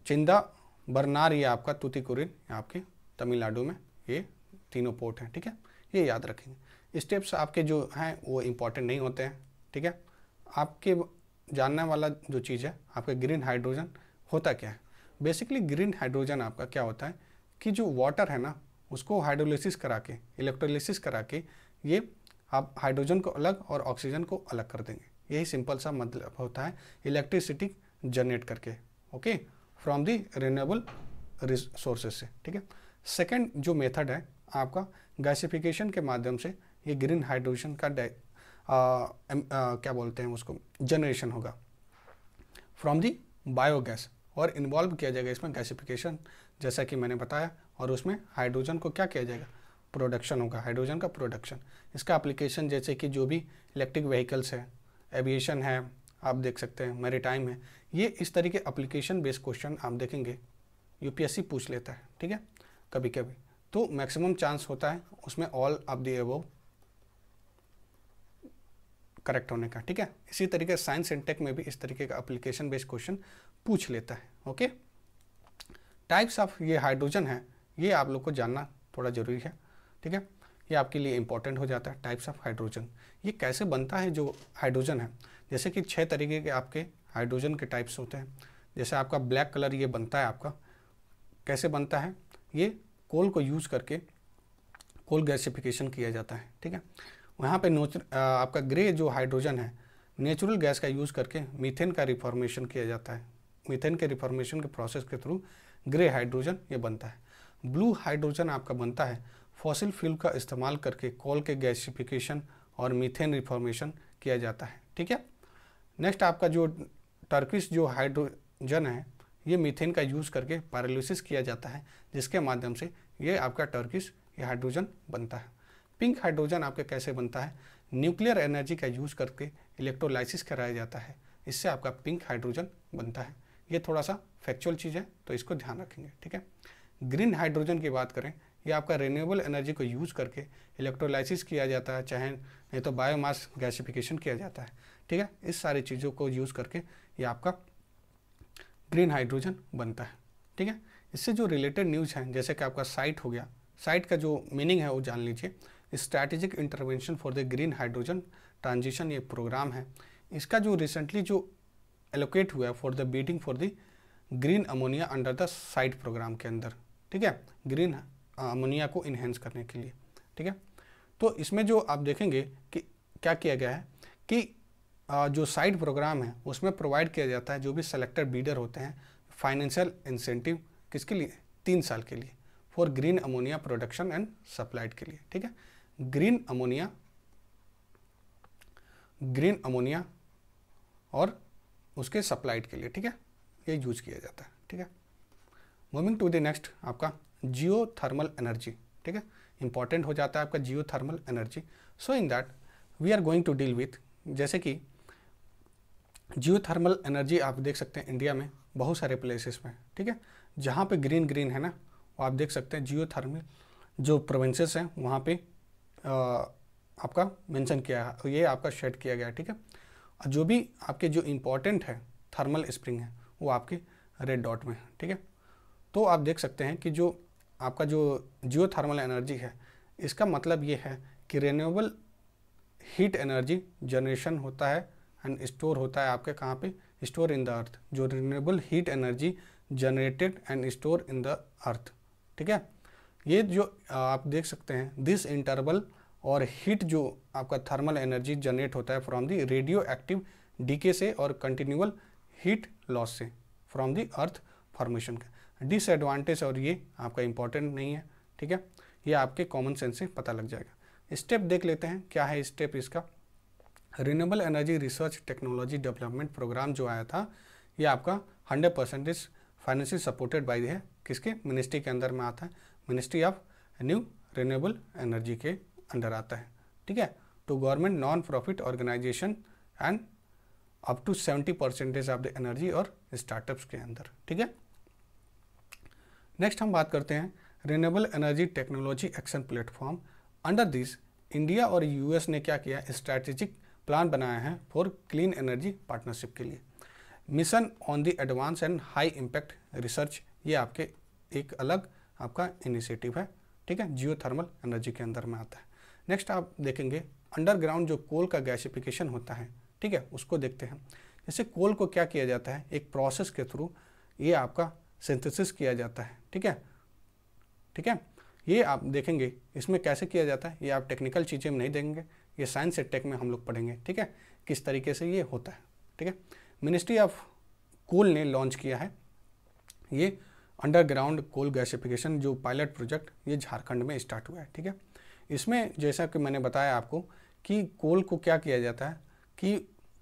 चिंदा बरनार ये आपका तूतीकुरिन आपके तमिलनाडु में, ये तीनों पोर्ट हैं। ठीक है, ये याद रखेंगे। स्टेप्स आपके जो हैं वो इम्पॉर्टेंट नहीं होते हैं। ठीक है, आपके जानने वाला जो चीज़ है आपका ग्रीन हाइड्रोजन होता क्या है। बेसिकली ग्रीन हाइड्रोजन आपका क्या होता है कि जो वाटर है ना उसको हाइड्रोलिसिस करा के, इलेक्ट्रोलिसिस करा के, ये आप हाइड्रोजन को अलग और ऑक्सीजन को अलग कर देंगे। यही सिंपल सा मतलब होता है इलेक्ट्रिसिटी जनरेट करके, okay, from the renewable resources से। ठीक है, सेकेंड जो मेथड है आपका गैसिफिकेशन के माध्यम से ये ग्रीन हाइड्रोजन का क्या बोलते हैं उसको, जनरेशन होगा फ्रॉम दी बायोगैस, और इन्वॉल्व किया जाएगा इसमें गैसिफिकेशन, जैसा कि मैंने बताया, और उसमें हाइड्रोजन को क्या किया जाएगा, प्रोडक्शन होगा, हाइड्रोजन का प्रोडक्शन। इसका एप्लीकेशन जैसे कि जो भी इलेक्ट्रिक व्हीकल्स है, एविएशन है, आप देख सकते हैं मैरीटाइम है, ये इस तरीके एप्लीकेशन बेस्ड क्वेश्चन आप देखेंगे यूपीएससी पूछ लेता है। ठीक है, कभी कभी तो मैक्सिमम चांस होता है उसमें all of the above correct होने का। ठीक है, इसी तरीके साइंस एंड टेक में भी इस तरीके का एप्लीकेशन बेस्ड क्वेश्चन पूछ लेता है। ओके, टाइप्स ऑफ ये हाइड्रोजन है, ये आप लोग को जानना थोड़ा जरूरी है। ठीक है, ये आपके लिए इंपॉर्टेंट हो जाता है। टाइप्स ऑफ हाइड्रोजन, ये कैसे बनता है जो हाइड्रोजन है, जैसे कि 6 तरीके के आपके हाइड्रोजन के टाइप्स होते हैं। जैसे आपका ब्लैक कलर ये बनता है, आपका कैसे बनता है, ये कोल को यूज़ करके कोल गैसिफिकेशन किया जाता है। ठीक है, वहाँ पे आपका ग्रे जो हाइड्रोजन है नेचुरल गैस का यूज़ करके मीथेन का रिफॉर्मेशन किया जाता है। मीथेन के रिफॉर्मेशन के प्रोसेस के थ्रू ग्रे हाइड्रोजन ये बनता है। ब्लू हाइड्रोजन आपका बनता है फॉसिल फ्यूल का इस्तेमाल करके कोल के गैसिफिकेशन और मीथेन रिफॉर्मेशन किया जाता है। ठीक है। नेक्स्ट आपका जो टर्किश जो हाइड्रोजन है, ये मीथेन का यूज़ करके पायरोलिसिस किया जाता है, जिसके माध्यम से ये आपका टर्किश ये हाइड्रोजन बनता है। पिंक हाइड्रोजन आपका कैसे बनता है, न्यूक्लियर एनर्जी का यूज़ करके इलेक्ट्रोलाइसिस कराया जाता है, इससे आपका पिंक हाइड्रोजन बनता है। ये थोड़ा सा फैक्चुअल चीज़ है, तो इसको ध्यान रखेंगे। ठीक है। ग्रीन हाइड्रोजन की बात करें, ये आपका रिन्यूएबल एनर्जी को यूज़ करके इलेक्ट्रोलाइसिस किया जाता है, चाहे नहीं तो बायोमास गैसिफिकेशन किया जाता है। ठीक है। इस सारी चीज़ों को यूज़ करके ये आपका ग्रीन हाइड्रोजन बनता है। ठीक है। इससे जो रिलेटेड न्यूज़ हैं, जैसे कि आपका साइट हो गया, साइट का जो मीनिंग है वो जान लीजिए। Strategic intervention for the green hydrogen transition ये प्रोग्राम है, इसका जो रिसेंटली जो एलोकेट हुआ है for the bidding for the green ammonia under the SIGHT programme के अंदर। ठीक है। ग्रीन अमोनिया को इन्हेंस करने के लिए। ठीक है। तो इसमें जो आप देखेंगे कि क्या किया गया है कि जो साइट प्रोग्राम है उसमें प्रोवाइड किया जाता है जो भी सेलेक्टेड बीडर होते हैं फाइनेंशियल इंसेंटिव, किसके लिए, 3 साल के लिए, for green ammonia production and supplied के लिए। ठीक है। ग्रीन अमोनिया और उसके सप्लाइड के लिए। ठीक है। ये यूज किया जाता है। ठीक है। मूविंग टू द नेक्स्ट आपका जियोथर्मल एनर्जी। ठीक है। इंपॉर्टेंट हो जाता है आपका geothermal energy. So in that we are going to deal with, जैसे कि जियोथर्मल एनर्जी आप देख सकते हैं इंडिया में बहुत सारे प्लेसेस में। ठीक है। जहाँ पे ग्रीन ग्रीन है ना, वो आप देख सकते हैं जियोथर्मल जो प्रोविंसेस हैं वहाँ पे आपका मेंशन किया है, ये आपका शेड किया गया है। ठीक है। जो भी आपके जो इम्पोर्टेंट है थर्मल स्प्रिंग है वो आपके रेड डॉट में है। ठीक है। तो आप देख सकते हैं कि जो आपका जो जियोथर्मल एनर्जी है, इसका मतलब ये है कि रिन्यूएबल हीट एनर्जी जनरेशन होता है एंड स्टोर होता है आपके कहाँ पे, स्टोर इन द अर्थ। जो renewable heat energy generated and store in the earth. ठीक है। ये जो आप देख सकते हैं दिस इंटरवल और हीट जो आपका थर्मल एनर्जी जनरेट होता है from the radioactive decay से और कंटिन्यूअल हीट लॉस से फ्रॉम द अर्थ फॉर्मेशन का। डिसएडवांटेज और ये आपका इंपॉर्टेंट नहीं है। ठीक है। ये आपके कॉमन सेंस से पता लग जाएगा। स्टेप देख लेते हैं क्या है स्टेप इसका। Renewable energy research technology development programme जो आया था, ये आपका 100% फाइनेंशियल सपोर्टेड बाय है, किसके, मिनिस्ट्री के अंदर में आता है, ministry of new renewable energy के अंडर आता है। ठीक है। To government non profit organisation and up to 70% of the energy और स्टार्टअप्स के अंदर। ठीक है। नेक्स्ट हम बात करते हैं renewable energy technology action platform. Under this India और यूएस ने क्या किया, स्ट्रैटेजिक प्लान बनाया है फॉर क्लीन एनर्जी पार्टनरशिप के लिए। Mission on the advance and high impact research, ये आपके एक अलग आपका इनिशिएटिव है। ठीक है। जियोथर्मल एनर्जी के अंदर में आता है। नेक्स्ट आप देखेंगे अंडरग्राउंड जो कोल का गैसिफिकेशन होता है। ठीक है। उसको देखते हैं। जैसे कोल को क्या किया जाता है, एक प्रोसेस के थ्रू ये आपका सिंथेसिस किया जाता है। ठीक है। ठीक है। ये आप देखेंगे इसमें कैसे किया जाता है, ये आप टेक्निकल चीज़ें में नहीं देंगे, ये साइंस एंड टेक में हम लोग पढ़ेंगे। ठीक है। किस तरीके से ये होता है। ठीक है। मिनिस्ट्री ऑफ कोल ने लॉन्च किया है ये अंडरग्राउंड कोल गैसिफिकेशन जो पायलट प्रोजेक्ट, ये झारखंड में स्टार्ट हुआ है। ठीक है। इसमें जैसा कि मैंने बताया आपको कि कोल को क्या किया जाता है कि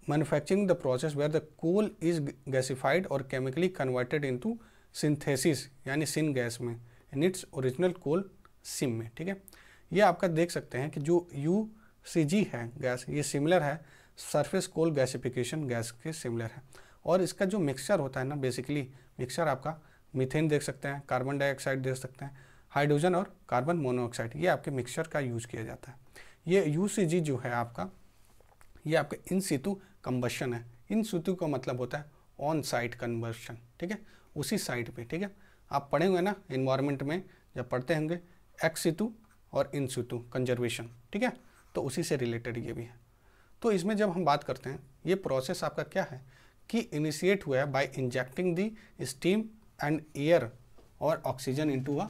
manufacturing the process where the coal is gasified और केमिकली कन्वर्टेड इनटू सिंथेसिस यानी सिन गैस में in its original coal seam में। ठीक है। ये आपका देख सकते हैं कि जो UCG है गैस, ये सिमिलर है सरफेस कोल गैसिफिकेशन गैस के सिमिलर है। और इसका जो मिक्सचर होता है ना, बेसिकली मिक्सचर आपका मीथेन देख सकते हैं, कार्बन डाइऑक्साइड देख सकते हैं, हाइड्रोजन और कार्बन मोनोऑक्साइड, ये आपके मिक्सचर का यूज़ किया जाता है। ये UCG जो है आपका, ये आपका इन सितु कंबशन है। इन सितु का मतलब होता है ऑन साइट कन्वर्शन। ठीक है। उसी साइट पे। ठीक है। आप पढ़े हुए ना इन्वायरमेंट में जब पढ़ते होंगे एक्स सितु और इन सितु कंजर्वेशन। ठीक है। तो उसी से रिलेटेड ये भी है। तो इसमें जब हम बात करते हैं, ये प्रोसेस आपका क्या है कि इनिशिएट हुआ है by injecting the steam and air और ऑक्सीजन इनटू अ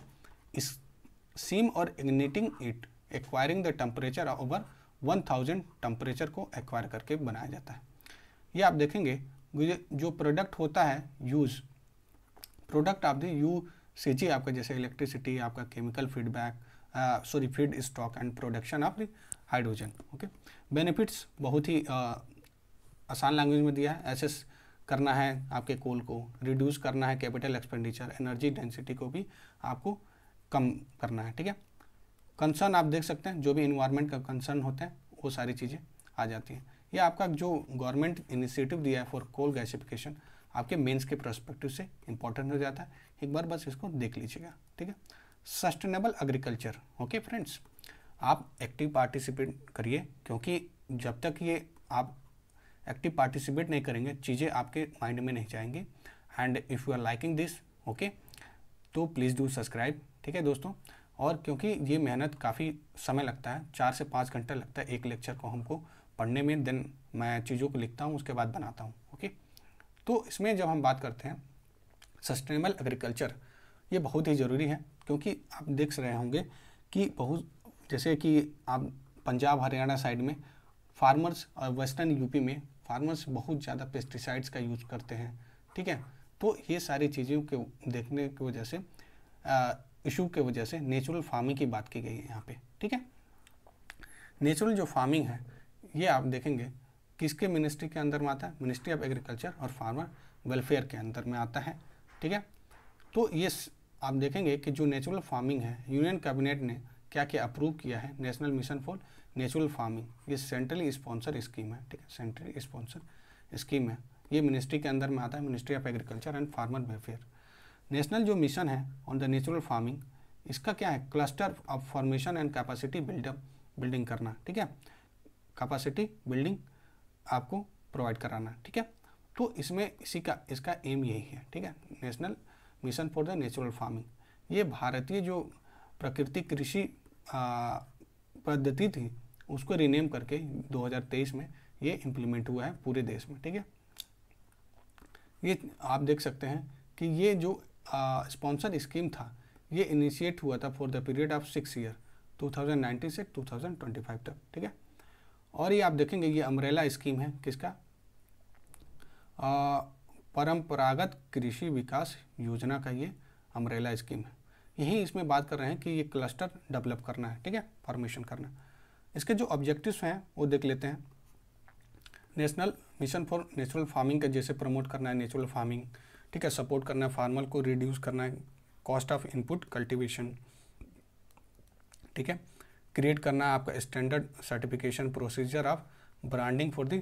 सीम और igniting it acquiring the temperature over 1000 temperature को एक्वायर करके बनाया जाता है। ये आप देखेंगे जो प्रोडक्ट होता है use product of the UCG आपका, जैसे इलेक्ट्रिसिटी, आपका chemical feedback, sorry feed stock and production of the hydrogen. Okay, benefits बहुत ही आसान लैंग्वेज में दिया है। एसेस करना है आपके कोल को, रिड्यूस करना है कैपिटल एक्सपेंडिचर, एनर्जी डेंसिटी को भी आपको कम करना है। ठीक है, कंसर्न आप देख सकते हैं, जो भी इन्वायरमेंट का कंसर्न होता है वो सारी चीज़ें आ जाती हैं। ये आपका जो गवर्नमेंट इनिशिएटिव दिया है फॉर कोल गैसिफिकेशन आपके मेंस के पर्सपेक्टिव से इंपॉर्टेंट हो जाता है। एक बार बस इसको देख लीजिएगा। ठीक है, सस्टेनेबल एग्रीकल्चर। ओके फ्रेंड्स, आप एक्टिव पार्टिसिपेट करिए, क्योंकि जब तक ये आप एक्टिव पार्टिसिपेट नहीं करेंगे चीज़ें आपके माइंड में नहीं जाएंगी। And if you are liking this, okay, तो प्लीज़ डू सब्सक्राइब। ठीक है दोस्तों, और क्योंकि ये मेहनत काफ़ी समय लगता है, 4 से 5 घंटा लगता है एक लेक्चर को हमको पढ़ने में, देन मैं चीज़ों को लिखता हूँ उसके बाद बनाता हूँ। ओके, तो इसमें जब हम बात करते हैं सस्टेनेबल एग्रीकल्चर, ये बहुत ही ज़रूरी है, क्योंकि आप देख रहे होंगे कि बहुत, जैसे कि आप पंजाब हरियाणा साइड में फार्मर्स और वेस्टर्न यूपी में फार्मर्स बहुत ज़्यादा पेस्टिसाइड्स का यूज़ करते हैं। ठीक है, तो ये सारी चीज़ों के देखने की वजह से, इशू के वजह से नेचुरल फार्मिंग की बात की गई है यहाँ पे। ठीक है, नेचुरल जो फार्मिंग है ये आप देखेंगे किसके मिनिस्ट्री के अंदर में आता है, मिनिस्ट्री ऑफ एग्रीकल्चर और फार्मर वेलफेयर के अंदर में आता है। ठीक है, तो ये आप देखेंगे कि जो नेचुरल फार्मिंग है, यूनियन कैबिनेट ने क्या क्या अप्रूव किया है, national mission for natural farming, ये सेंट्रली स्पॉन्सर स्कीम है। ठीक है, सेंट्रली स्पॉन्सर स्कीम है, ये मिनिस्ट्री के अंदर में आता है, ministry of agriculture and farmer welfare. National जो मिशन है ऑन द नेचुरल फार्मिंग, इसका क्या है, cluster of formation and capacity building करना। ठीक है, कैपेसिटी बिल्डिंग आपको प्रोवाइड कराना। ठीक है, तो इसमें इसका एम यही है। ठीक है, national mission for the natural farming, ये भारतीय जो प्राकृतिक कृषि पद्धति थी उसको रिनेम करके 2023 में ये इम्प्लीमेंट हुआ है पूरे देश में। ठीक है, ये आप देख सकते हैं कि ये जो स्पॉन्सर स्कीम था ये इनिशिएट हुआ था for the period of 6 year, 2019 से 2025 तक। ठीक है, और ये आप देखेंगे ये अम्ब्रेला स्कीम है किसका, परंपरागत कृषि विकास योजना का ये अम्ब्रेला स्कीम है। यही इसमें बात कर रहे हैं कि ये क्लस्टर डेवलप करना है। ठीक है, फॉर्मेशन करना। इसके जो ऑब्जेक्टिव्स हैं वो देख लेते हैं। National mission for natural farming का जैसे प्रमोट करना है नेचुरल फार्मिंग। ठीक है, सपोर्ट करना है फार्मर को, रिड्यूस करना है कॉस्ट ऑफ इनपुट कल्टीवेशन। ठीक है, क्रिएट करना है आपका standard certification procedure of branding for the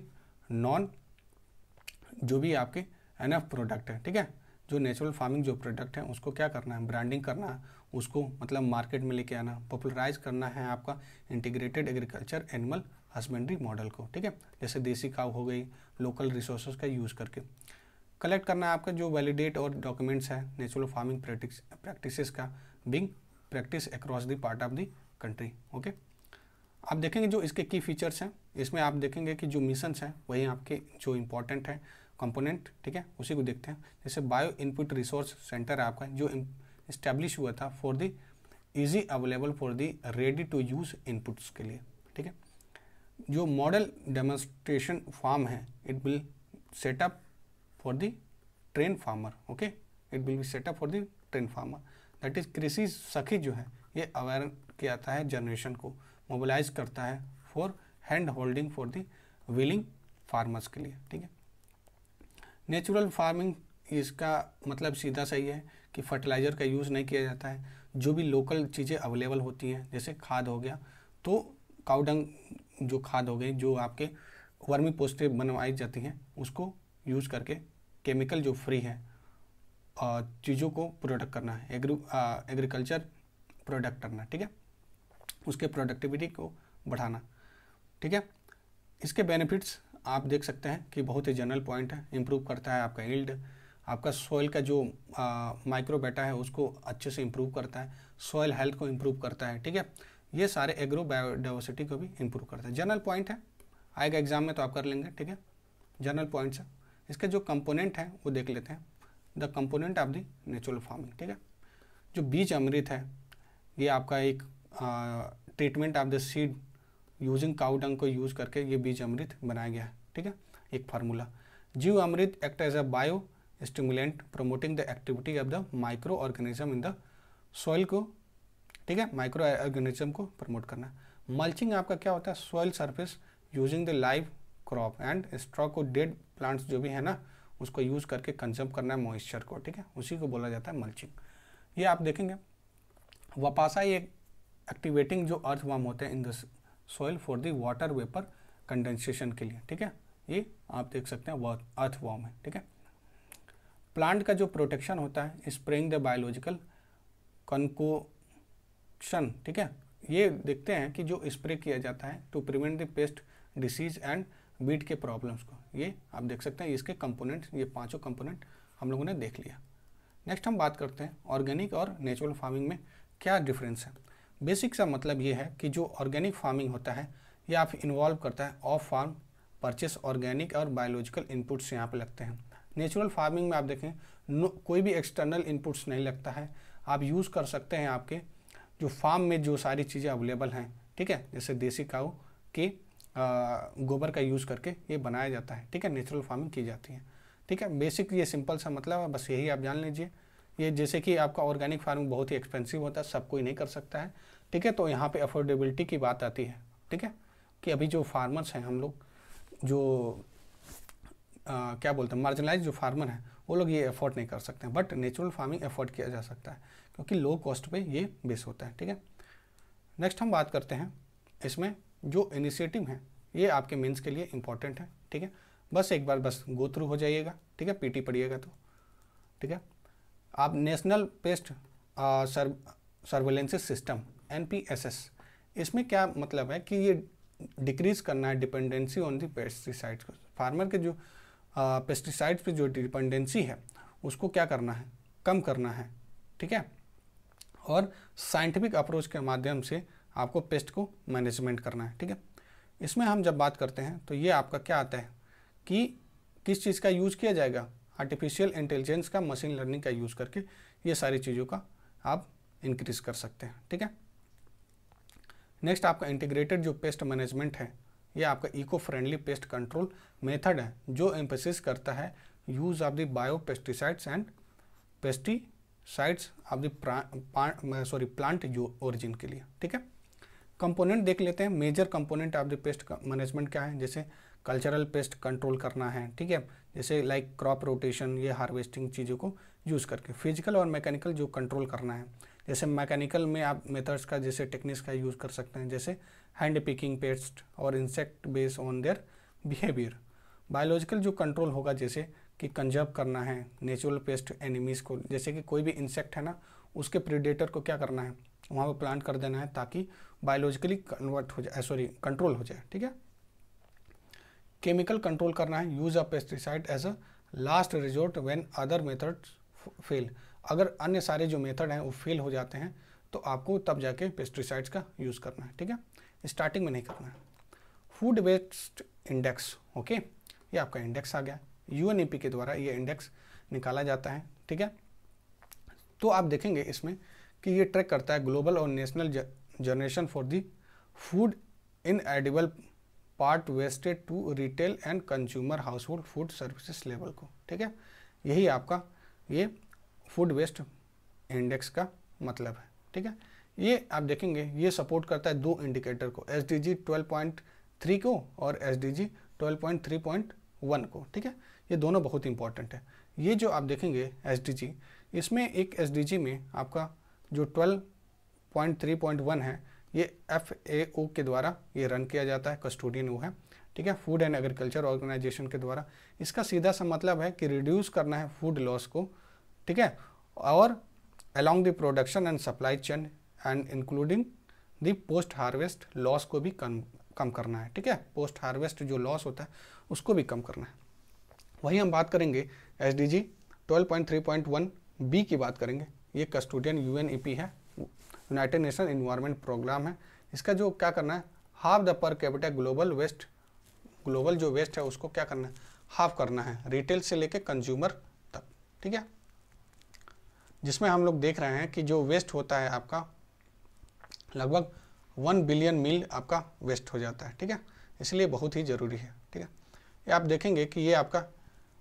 non, जो भी आपके एनएफ प्रोडक्ट है। ठीक है, जो नेचुरल फार्मिंग जो प्रोडक्ट है उसको क्या करना है, ब्रांडिंग करना है, उसको मतलब मार्केट में लेके आना, पॉपुलराइज करना है आपका integrated agriculture animal husbandry model को। ठीक है, जैसे देसी काऊ हो गई, लोकल रिसोर्सेज का यूज़ करके कलेक्ट करना है आपका जो वैलिडेट और डॉक्यूमेंट्स है नेचुरल फार्मिंग प्रैक्टिसेस का being practice across the part of the country. Okay, आप देखेंगे जो इसके की फीचर्स हैं, इसमें आप देखेंगे कि जो मिशंस हैं वही आपके जो इम्पोर्टेंट है कंपोनेंट। ठीक है, उसी को देखते हैं। जैसे बायो इनपुट रिसोर्स सेंटर है आपका जो इस्टेब्लिश हुआ था for the easy available for the ready to use inputs के लिए। ठीक है, जो मॉडल डेमोन्स्ट्रेशन फार्म है it will set up for the train farmer. Okay, it will be set up for the train farmer, that is Krishi Sakhi जो है ये aware किया है जनरेशन को, मोबिलाइज करता है for hand holding for the willing farmers के लिए। ठीक है, नेचुरल फार्मिंग इसका मतलब सीधा सही है कि फर्टिलाइज़र का यूज़ नहीं किया जाता है, जो भी लोकल चीज़ें अवेलेबल होती हैं जैसे खाद हो गया, तो काउडंग जो खाद हो गई, जो आपके वर्मी पोस्टें बनवाई जाती हैं उसको यूज़ करके केमिकल जो फ्री है चीज़ों को प्रोडक्ट करना है, एग्रीकल्चर प्रोडक्ट करना। ठीक है, उसके प्रोडक्टिविटी को बढ़ाना। ठीक है, इसके बेनिफिट्स आप देख सकते हैं कि बहुत ही जनरल पॉइंट है, इम्प्रूव करता है आपका यील्ड, आपका सॉइल का जो माइक्रोबेटा है उसको अच्छे से इम्प्रूव करता है, सॉइल हेल्थ को इम्प्रूव करता है। ठीक है, ये सारे एग्रो बायोडाइवर्सिटी को भी इम्प्रूव करता है। जनरल पॉइंट है, आएगा एग्जाम में तो आप कर लेंगे। ठीक है, जनरल पॉइंट्स है। इसके जो कंपोनेंट हैं वो देख लेते हैं, the component of the natural farming. ठीक है, जो बीज अमृत है ये आपका एक treatment of the seed using cow dung को यूज़ करके ये बीज अमृत बनाया गया है। ठीक है, एक formula. Jeevamrit act as a bio stimulant promoting the activity of the micro organism in the soil को ठीक है, माइक्रो ऑर्गेनिज्म को प्रमोट करना। मल्चिंग आपका क्या होता है, soil surface using the live crop and straw को डेड प्लांट्स जो भी है ना उसको यूज़ करके कंज्यूम करना है मॉइस्चर को, ठीक है, उसी को बोला जाता है मल्चिंग। ये आप देखेंगे वपासा ये एक्टिवेटिंग जो अर्थवर्म होते हैं इन the soil for the water vapour condensation के लिए, ठीक है, ये आप देख सकते हैं वो अर्थवर्म है, ठीक है। प्लांट का जो प्रोटेक्शन होता है स्प्रेइंग द बायोलॉजिकल कंकोक्शन, ठीक है, ये देखते हैं कि जो स्प्रे किया जाता है to prevent the pest disease and weed के प्रॉब्लम्स को, ये आप देख सकते हैं इसके कंपोनेंट, ये पांचों कंपोनेंट हम लोगों ने देख लिया। नेक्स्ट हम बात करते हैं ऑर्गेनिक और नेचुरल फार्मिंग में क्या डिफरेंस है। बेसिक सा मतलब ये है कि जो ऑर्गेनिक फार्मिंग होता है ये आप इन्वॉल्व करता है ऑफ फार्म परचेस ऑर्गेनिक और बायोलॉजिकल इनपुट्स यहाँ पे लगते हैं। नेचुरल फार्मिंग में आप देखें कोई भी एक्सटर्नल इनपुट्स नहीं लगता है, आप यूज़ कर सकते हैं आपके जो फार्म में जो सारी चीज़ें अवेलेबल हैं, ठीक है, जैसे देसी काऊ के गोबर का यूज़ करके ये बनाया जाता है, ठीक है, नेचुरल फार्मिंग की जाती है, ठीक है। बेसिक ये सिंपल सा मतलब है, बस यही आप जान लीजिए। ये जैसे कि आपका ऑर्गेनिक फार्मिंग बहुत ही एक्सपेंसिव होता है, सब कोई नहीं कर सकता है, ठीक है, तो यहाँ पे अफोर्डेबिलिटी की बात आती है, ठीक है, कि अभी जो फार्मर्स हैं हम लोग जो क्या बोलते हैं मार्जिनलाइज जो फार्मर हैं वो लोग ये अफोर्ड नहीं कर सकते हैं, बट नेचुरल फार्मिंग अफोर्ड किया जा सकता है क्योंकि लो कॉस्ट पे ये बेस होता है, ठीक है। नेक्स्ट हम बात करते हैं इसमें जो इनिशिएटिव है ये आपके मेंस के लिए इम्पॉर्टेंट है, ठीक है, बस एक बार बस गो थ्रू हो जाइएगा, ठीक है, पीटी पढ़िएगा तो, ठीक है। आप national paste surveillance system NPSS, इसमें क्या मतलब है कि ये डिक्रीज करना है डिपेंडेंसी ऑन द पेस्टिसाइड्स को, फार्मर के जो पेस्टिसाइड्स पे जो डिपेंडेंसी है उसको क्या करना है, कम करना है, ठीक है, और साइंटिफिक अप्रोच के माध्यम से आपको पेस्ट को मैनेजमेंट करना है, ठीक है। इसमें हम जब बात करते हैं तो ये आपका क्या आता है कि किस चीज़ का यूज़ किया जाएगा, आर्टिफिशियल इंटेलिजेंस का, मशीन लर्निंग का यूज़ करके ये सारी चीज़ों का आप इंक्रीज कर सकते हैं, ठीक है। नेक्स्ट आपका इंटीग्रेटेड जो पेस्ट मैनेजमेंट है ये आपका eco friendly pest control method है जो एम्फेसिस करता है use of the bio pesticides and pesticides of the plant origin के लिए, ठीक है। कंपोनेंट देख लेते हैं, major component of the pest management क्या है, जैसे कल्चरल पेस्ट कंट्रोल करना है, ठीक है, जैसे लाइक क्रॉप रोटेशन, ये हार्वेस्टिंग चीज़ों को यूज़ करके। फिजिकल और मैकेनिकल जो कंट्रोल करना है, जैसे मैकेनिकल में आप मेथड्स का जैसे टेक्निक्स का यूज़ कर सकते हैं, जैसे हैंड पिकिंग पेस्ट और insect based on their behaviour. Biological जो कंट्रोल होगा जैसे कि कंजर्व करना है नेचुरल पेस्ट एनिमीज़ को, जैसे कि कोई भी इंसेक्ट है ना उसके प्रीडेटर को क्या करना है वहाँ पर प्लांट कर देना है ताकि बायोलॉजिकली कन्वर्ट हो जाए, कंट्रोल हो जाए, ठीक है। केमिकल कंट्रोल करना है, use of pesticide as a last resort when other methods fail, अगर अन्य सारे जो मेथड हैं वो फेल हो जाते हैं तो आपको तब जाके पेस्टिसाइड्स का यूज़ करना है, ठीक है, स्टार्टिंग में नहीं करना है। फूड वेस्ट इंडेक्स, ओके, ये आपका इंडेक्स आ गया, UNEP के द्वारा ये इंडेक्स निकाला जाता है, ठीक है। तो आप देखेंगे इसमें कि ये ट्रैक करता है ग्लोबल और national generation for the food inedible part wasted to retail and consumer household food services level को, ठीक है, यही आपका ये फूड वेस्ट इंडेक्स का मतलब है, ठीक है। ये आप देखेंगे ये सपोर्ट करता है दो इंडिकेटर को, SDG 12.3 को और SDG 12.3.1 को, ठीक है, ये दोनों बहुत इंपॉर्टेंट है। ये जो आप देखेंगे SDG, इसमें एक SDG में आपका जो 12.3.1 है ये FAO के द्वारा ये रन किया जाता है, कस्टोडियन वो है, ठीक है, फूड एंड एग्रीकल्चर ऑर्गेनाइजेशन के द्वारा। इसका सीधा सा मतलब है कि रिड्यूस करना है फूड लॉस को, ठीक है, और along the production and supply chain and including the post harvest loss को भी कम करना है, ठीक है, पोस्ट हार्वेस्ट जो लॉस होता है उसको भी कम करना है। वही हम बात करेंगे SDG 12.3.1B की बात करेंगे, ये कस्टोडियन UNEP है, यूनाइटेड नेशन इन्वायरमेंट प्रोग्राम है। इसका जो क्या करना है, half the per capita global जो वेस्ट है उसको क्या करना है, हाफ करना है, रिटेल से लेके कंज्यूमर तक, ठीक है, जिसमें हम लोग देख रहे हैं कि जो वेस्ट होता है आपका लगभग 1 बिलियन मील आपका वेस्ट हो जाता है, ठीक है, इसलिए बहुत ही ज़रूरी है, ठीक है। ये आप देखेंगे कि ये आपका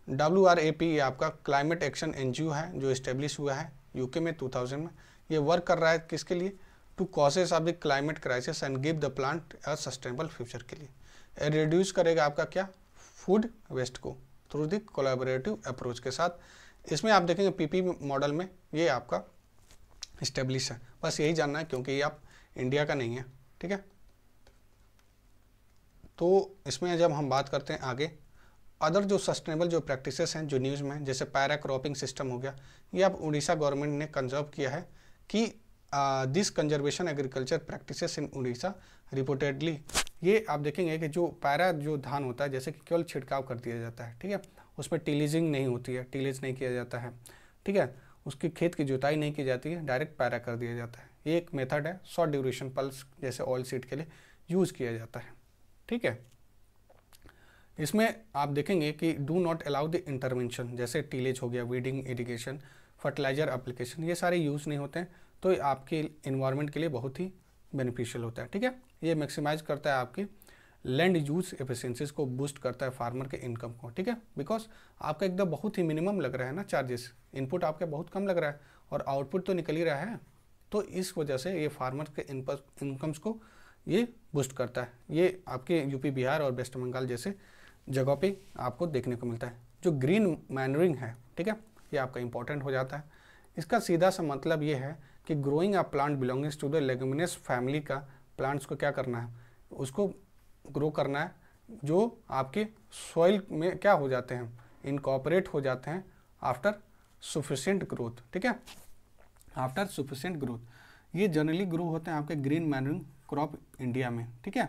WRAP ये आपका क्लाइमेट एक्शन NGO है जो इस्टेब्लिश हुआ है UK में 2000 में। ये वर्क कर रहा है किसके लिए, to causes of the climate crisis and give the planet a sustainable future के लिए। रिड्यूस करेगा आपका क्या, फूड वेस्ट को थ्रू द कोलैबोरेटिव अप्रोच के साथ। इसमें आप देखेंगे पीपी मॉडल में ये आपका इस्टेब्लिश है, बस यही जानना है क्योंकि ये आप इंडिया का नहीं है, ठीक है। तो इसमें जब हम बात करते हैं आगे, अदर जो सस्टेनेबल जो प्रैक्टिसेस हैं जो न्यूज़ में, जैसे पैरा क्रॉपिंग सिस्टम हो गया, ये आप उड़ीसा गवर्नमेंट ने कंजर्व किया है कि this conservation agriculture practices in Orissa reportedly, ये आप देखेंगे कि जो पैरा जो धान होता है जैसे कि केवल छिड़काव कर दिया जाता है, ठीक है, उसमें टिलीजिंग नहीं होती है, टिलेज नहीं किया जाता है, ठीक है, उसकी खेत की जुताई नहीं की जाती है, डायरेक्ट पैरा कर दिया जाता है। ये एक मेथड है, शॉर्ट ड्यूरेशन पल्स जैसे ऑयल सीड के लिए यूज़ किया जाता है, ठीक है। इसमें आप देखेंगे कि do not allow the intervention, जैसे टीलेज हो गया, वीडिंग, इरिगेशन, फर्टिलाइजर एप्लीकेशन, ये सारे यूज़ नहीं होते हैं, तो ये आपके इन्वायरमेंट के लिए बहुत ही बेनिफिशियल होता है, ठीक है। ये मैक्सिमाइज करता है आपकी लैंड यूज एफिशिएंसीज को, बूस्ट करता है फार्मर के इनकम को, ठीक है, बिकॉज आपका एकदम बहुत ही मिनिमम लग रहा है ना चार्जेस, इनपुट आपके बहुत कम लग रहा है और आउटपुट तो निकल ही रहा है, तो इस वजह से ये फार्मर के इनकम्स को ये बूस्ट करता है। ये आपके यूपी, बिहार और वेस्ट बंगाल जैसे जगह पे आपको देखने को मिलता है। जो ग्रीन मैनरिंग है, ठीक है, ये आपका इंपॉर्टेंट हो जाता है। इसका सीधा सा मतलब ये है कि growing a plant belongings to the leguminous family का प्लांट्स को क्या करना है, उसको ग्रो करना है, जो आपके सॉइल में क्या हो जाते हैं, इनकॉपरेट हो जाते हैं आफ्टर सफिशिएंट ग्रोथ, ठीक है, आफ्टर सफिशिएंट ग्रोथ। ये जनरली ग्रो होते हैं आपके ग्रीन मैनरिंग क्रॉप इंडिया में, ठीक है।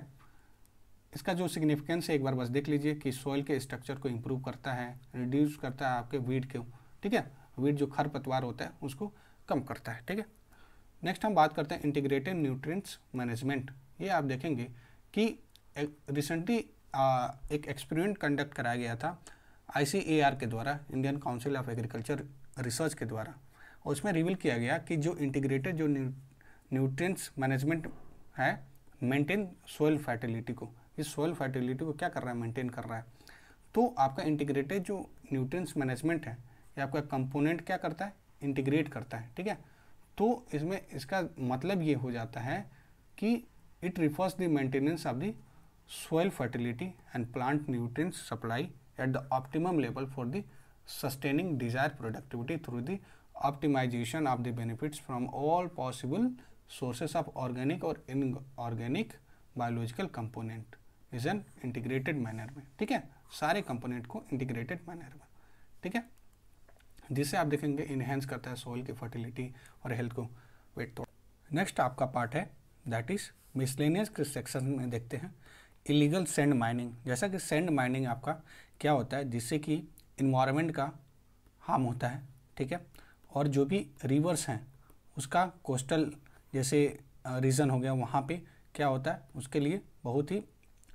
इसका जो सिग्निफिकेंस है एक बार बस देख लीजिए कि सॉइल के स्ट्रक्चर को इंप्रूव करता है, रिड्यूस करता है आपके वीड को, ठीक है, वीड जो खरपतवार होता है उसको कम करता है, ठीक है। नेक्स्ट हम बात करते हैं इंटीग्रेटेड न्यूट्रिएंट्स मैनेजमेंट। ये आप देखेंगे कि रिसेंटली एक एक्सपेरिमेंट कंडक्ट कराया गया था ICAR के द्वारा, Indian council of agriculture research के द्वारा, और उसमें रिवील किया गया कि जो इंटीग्रेटेड जो न्यूट्रिएंट्स मैनेजमेंट है मेंटेन सॉइल फर्टिलिटी को, इस सॉइल फर्टिलिटी को क्या कर रहा है, मेंटेन कर रहा है। तो आपका इंटीग्रेटेड जो न्यूट्रिएंट्स मैनेजमेंट है ये आपका कंपोनेंट क्या करता है, इंटीग्रेट करता है, ठीक है। तो इसमें इसका मतलब ये हो जाता है कि it refers the maintenance of the soil fertility and plant nutrients supply at the optimum level for the sustaining desired productivity through the optimization of the benefits from all possible sources of organic or inorganic biological component is an integrated manner में, ठीक है, सारे component को integrated manner में, ठीक है, जिससे आप देखेंगे इनहेंस करता है सॉइल की फर्टिलिटी और हेल्थ को। वेट तो नेक्स्ट आपका पार्ट है दैट इज मिसलेनियस के सेक्शन में देखते हैं इलीगल सैंड माइनिंग। जैसा कि सैंड माइनिंग आपका क्या होता है, जिससे कि इन्वायरमेंट का हार्म होता है, ठीक है, और जो भी रिवर्स हैं उसका कोस्टल जैसे रीजन हो गया वहाँ पे क्या होता है, उसके लिए बहुत ही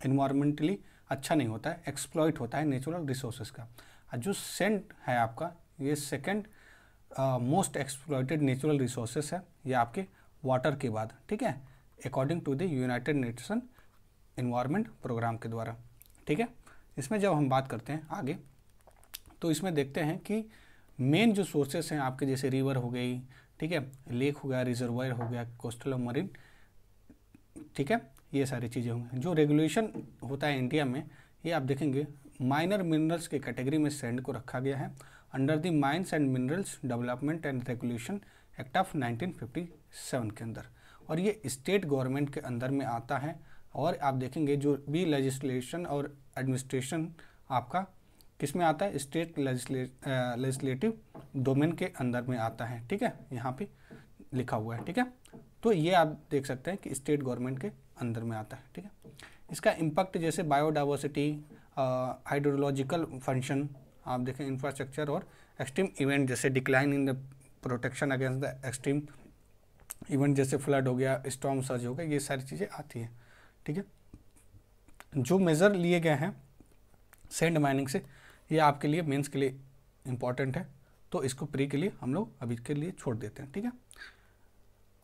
इन्वायरमेंटली अच्छा नहीं होता है, एक्सप्लॉइट होता है नेचुरल रिसोर्सेज का। और जो सैंड है आपका ये second most exploited natural resources है, ये आपके वाटर के बाद, ठीक है, according to the United Nation Environment Programme के द्वारा, ठीक है। इसमें जब हम बात करते हैं आगे तो इसमें देखते हैं कि मेन जो सोर्सेस हैं आपके जैसे रिवर हो गई, ठीक है, लेक हो गया, रिजर्वायर हो गया, कोस्टल और मरीन, ठीक है, ये सारी चीज़ें होंगी। जो रेगुलेशन होता है इंडिया में ये आप देखेंगे माइनर मिनरल्स के कैटेगरी में सैंड को रखा गया है under the mines and minerals development and regulation act of 1957 के अंदर, और ये स्टेट गवर्नमेंट के अंदर में आता है। और आप देखेंगे जो भी लेजिस्लेशन और एडमिनिस्ट्रेशन आपका किस में आता है, स्टेट लेजिस्लेटिव डोमेन के अंदर में आता है, ठीक है, यहाँ पे लिखा हुआ है, ठीक है। तो ये आप देख सकते हैं कि स्टेट गवर्नमेंट के अंदर में आता है, ठीक है। इसका इम्पैक्ट जैसे बायोडाइवर्सिटी, हाइड्रोलॉजिकल फंक्शन, आप देखें इंफ्रास्ट्रक्चर और एक्सट्रीम इवेंट जैसे decline in the protection against the extreme event जैसे फ्लड हो गया, स्टॉर्म सर्ज हो गया, ये सारी चीज़ें आती हैं, ठीक है। जो मेज़र लिए गए हैं सैंड माइनिंग से ये आपके लिए मेंस के लिए इम्पॉर्टेंट है, तो इसको प्री के लिए हम लोग अभी के लिए छोड़ देते हैं, ठीक है।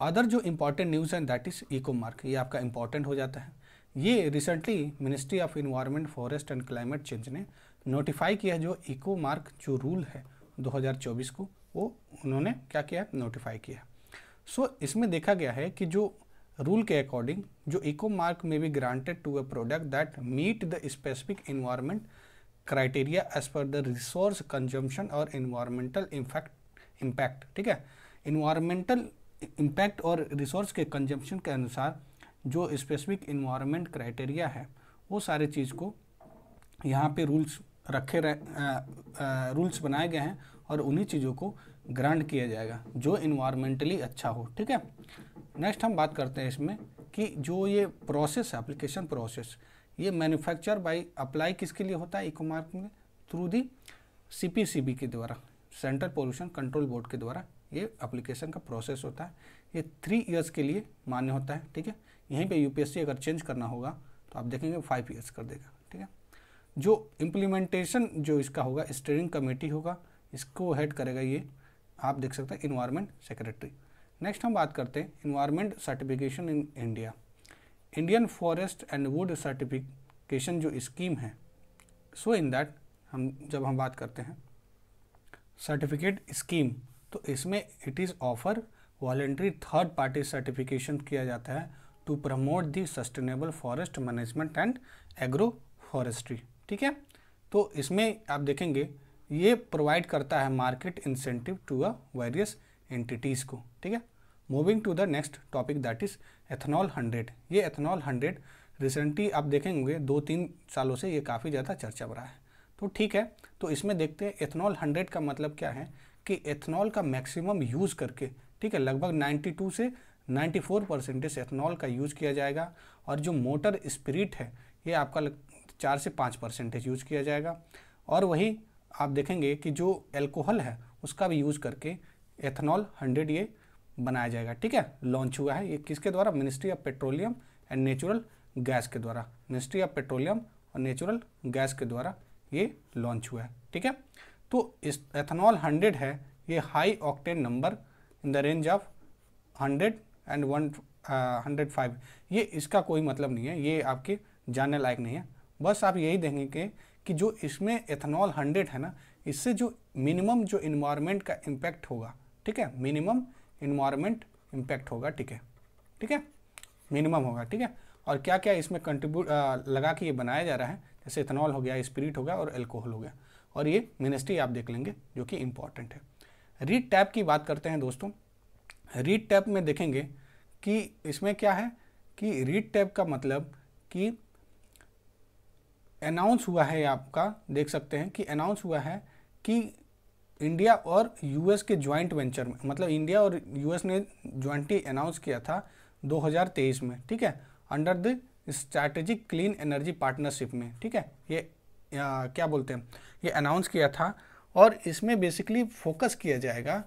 अदर जो इम्पॉर्टेंट न्यूज़ है दैट इज़ इको मार्क, ये आपका इम्पॉर्टेंट हो जाता है। ये recently ministry of environment, forest and climate change ने नोटिफाई किया है। जो इको मार्क जो रूल है 2024 को वो उन्होंने क्या किया है, नोटिफाई किया है। इसमें देखा गया है कि जो रूल के अकॉर्डिंग जो इको मार्क में be granted to a product that meet the specific environment criteria as per the resource consumption और इन्वायरमेंटल इम्पैक्ट। ठीक है, इन्वायरमेंटल इम्पैक्ट और रिसोर्स के कंजम्पशन के अनुसार जो स्पेसिफिक इन्वायरमेंट क्राइटेरिया है वो सारे चीज़ को यहाँ पे रूल्स रूल्स बनाए गए हैं और उन्हीं चीज़ों को ग्रांट किया जाएगा जो इन्वायरमेंटली अच्छा हो। ठीक है, नेक्स्ट हम बात करते हैं इसमें कि जो ये प्रोसेस है, एप्लीकेशन प्रोसेस, ये मैन्युफैक्चर बाय अप्लाई किसके लिए होता है इको मार्क में? थ्रू दी CPCB के द्वारा, सेंट्रल पोल्यूशन कंट्रोल बोर्ड के द्वारा ये एप्लीकेशन का प्रोसेस होता है। ये 3 इयर्स के लिए मान्य होता है। ठीक है, यहीं पे UPSC अगर चेंज करना होगा तो आप देखेंगे 5 इयर्स कर देगा। ठीक है, जो इम्प्लीमेंटेशन जो इसका होगा स्टीयरिंग कमेटी होगा, इसको हेड करेगा ये आप देख सकते हैं इन्वायरमेंट सेक्रेटरी। नेक्स्ट हम बात करते हैं environment certification in India. Indian forest and would certification जो स्कीम है, इन दैट जब हम बात करते हैं सर्टिफिकेट स्कीम, तो इसमें it is offer voluntary third party certification किया जाता है to promote the sustainable forest management and agro forestry. ठीक है, तो इसमें आप देखेंगे ये प्रोवाइड करता है market incentive to a various entities को। ठीक है, moving to the next topic that is ethanol 100। ये एथनॉल 100 रिसेंटली आप देखेंगे 2-3 सालों से ये काफ़ी ज़्यादा चर्चा में रहा है। तो ठीक है, तो इसमें देखते हैं एथनॉल 100 का मतलब क्या है कि एथनॉल का मैक्सिमम यूज़ करके, ठीक है, लगभग 92 से 94% एथनॉल का यूज़ किया जाएगा और जो मोटर स्पिरिट है ये आपका 4 से 5% यूज़ किया जाएगा। और वही आप देखेंगे कि जो एल्कोहल है उसका भी यूज़ करके एथनॉल 100 ये बनाया जाएगा। ठीक है, लॉन्च हुआ है ये किसके द्वारा? Ministry of petroleum and natural gas के द्वारा, मिनिस्ट्री ऑफ पेट्रोलियम और नेचुरल गैस के द्वारा ये लॉन्च हुआ है। ठीक है, तो इस एथनॉल 100 है ये high octane number in the range of 100 and 105। ये इसका कोई मतलब नहीं है, ये आपके जानने लायक नहीं है। बस आप यही देखेंगे कि जो इसमें एथनॉल 100 है ना, इससे जो मिनिमम जो इन्वायरमेंट का इम्पैक्ट होगा, ठीक है, मिनिमम इन्वायरमेंट इम्पैक्ट होगा। ठीक है, ठीक है, मिनिमम होगा। ठीक है, और क्या क्या इसमें कंट्रीब्यूट लगा के ये बनाया जा रहा है, जैसे इथेनॉल हो गया, स्पिरिट हो गया और एल्कोहल हो गया, और ये मिनिस्ट्री आप देख लेंगे जो कि इंपॉर्टेंट है। रीड टैब की बात करते हैं दोस्तों। रीड टैब में देखेंगे कि इसमें क्या है कि रीड टैब का मतलब कि अनाउंस हुआ है, आपका देख सकते हैं कि अनाउंस हुआ है कि इंडिया और US के ज्वाइंट वेंचर में, मतलब इंडिया और US ने ज्वाइंटली अनाउंस किया था 2023 में। ठीक है, under the strategic clean energy partnership में। ठीक है, ये क्या बोलते हैं, ये अनाउंस किया था और इसमें बेसिकली फोकस किया जाएगा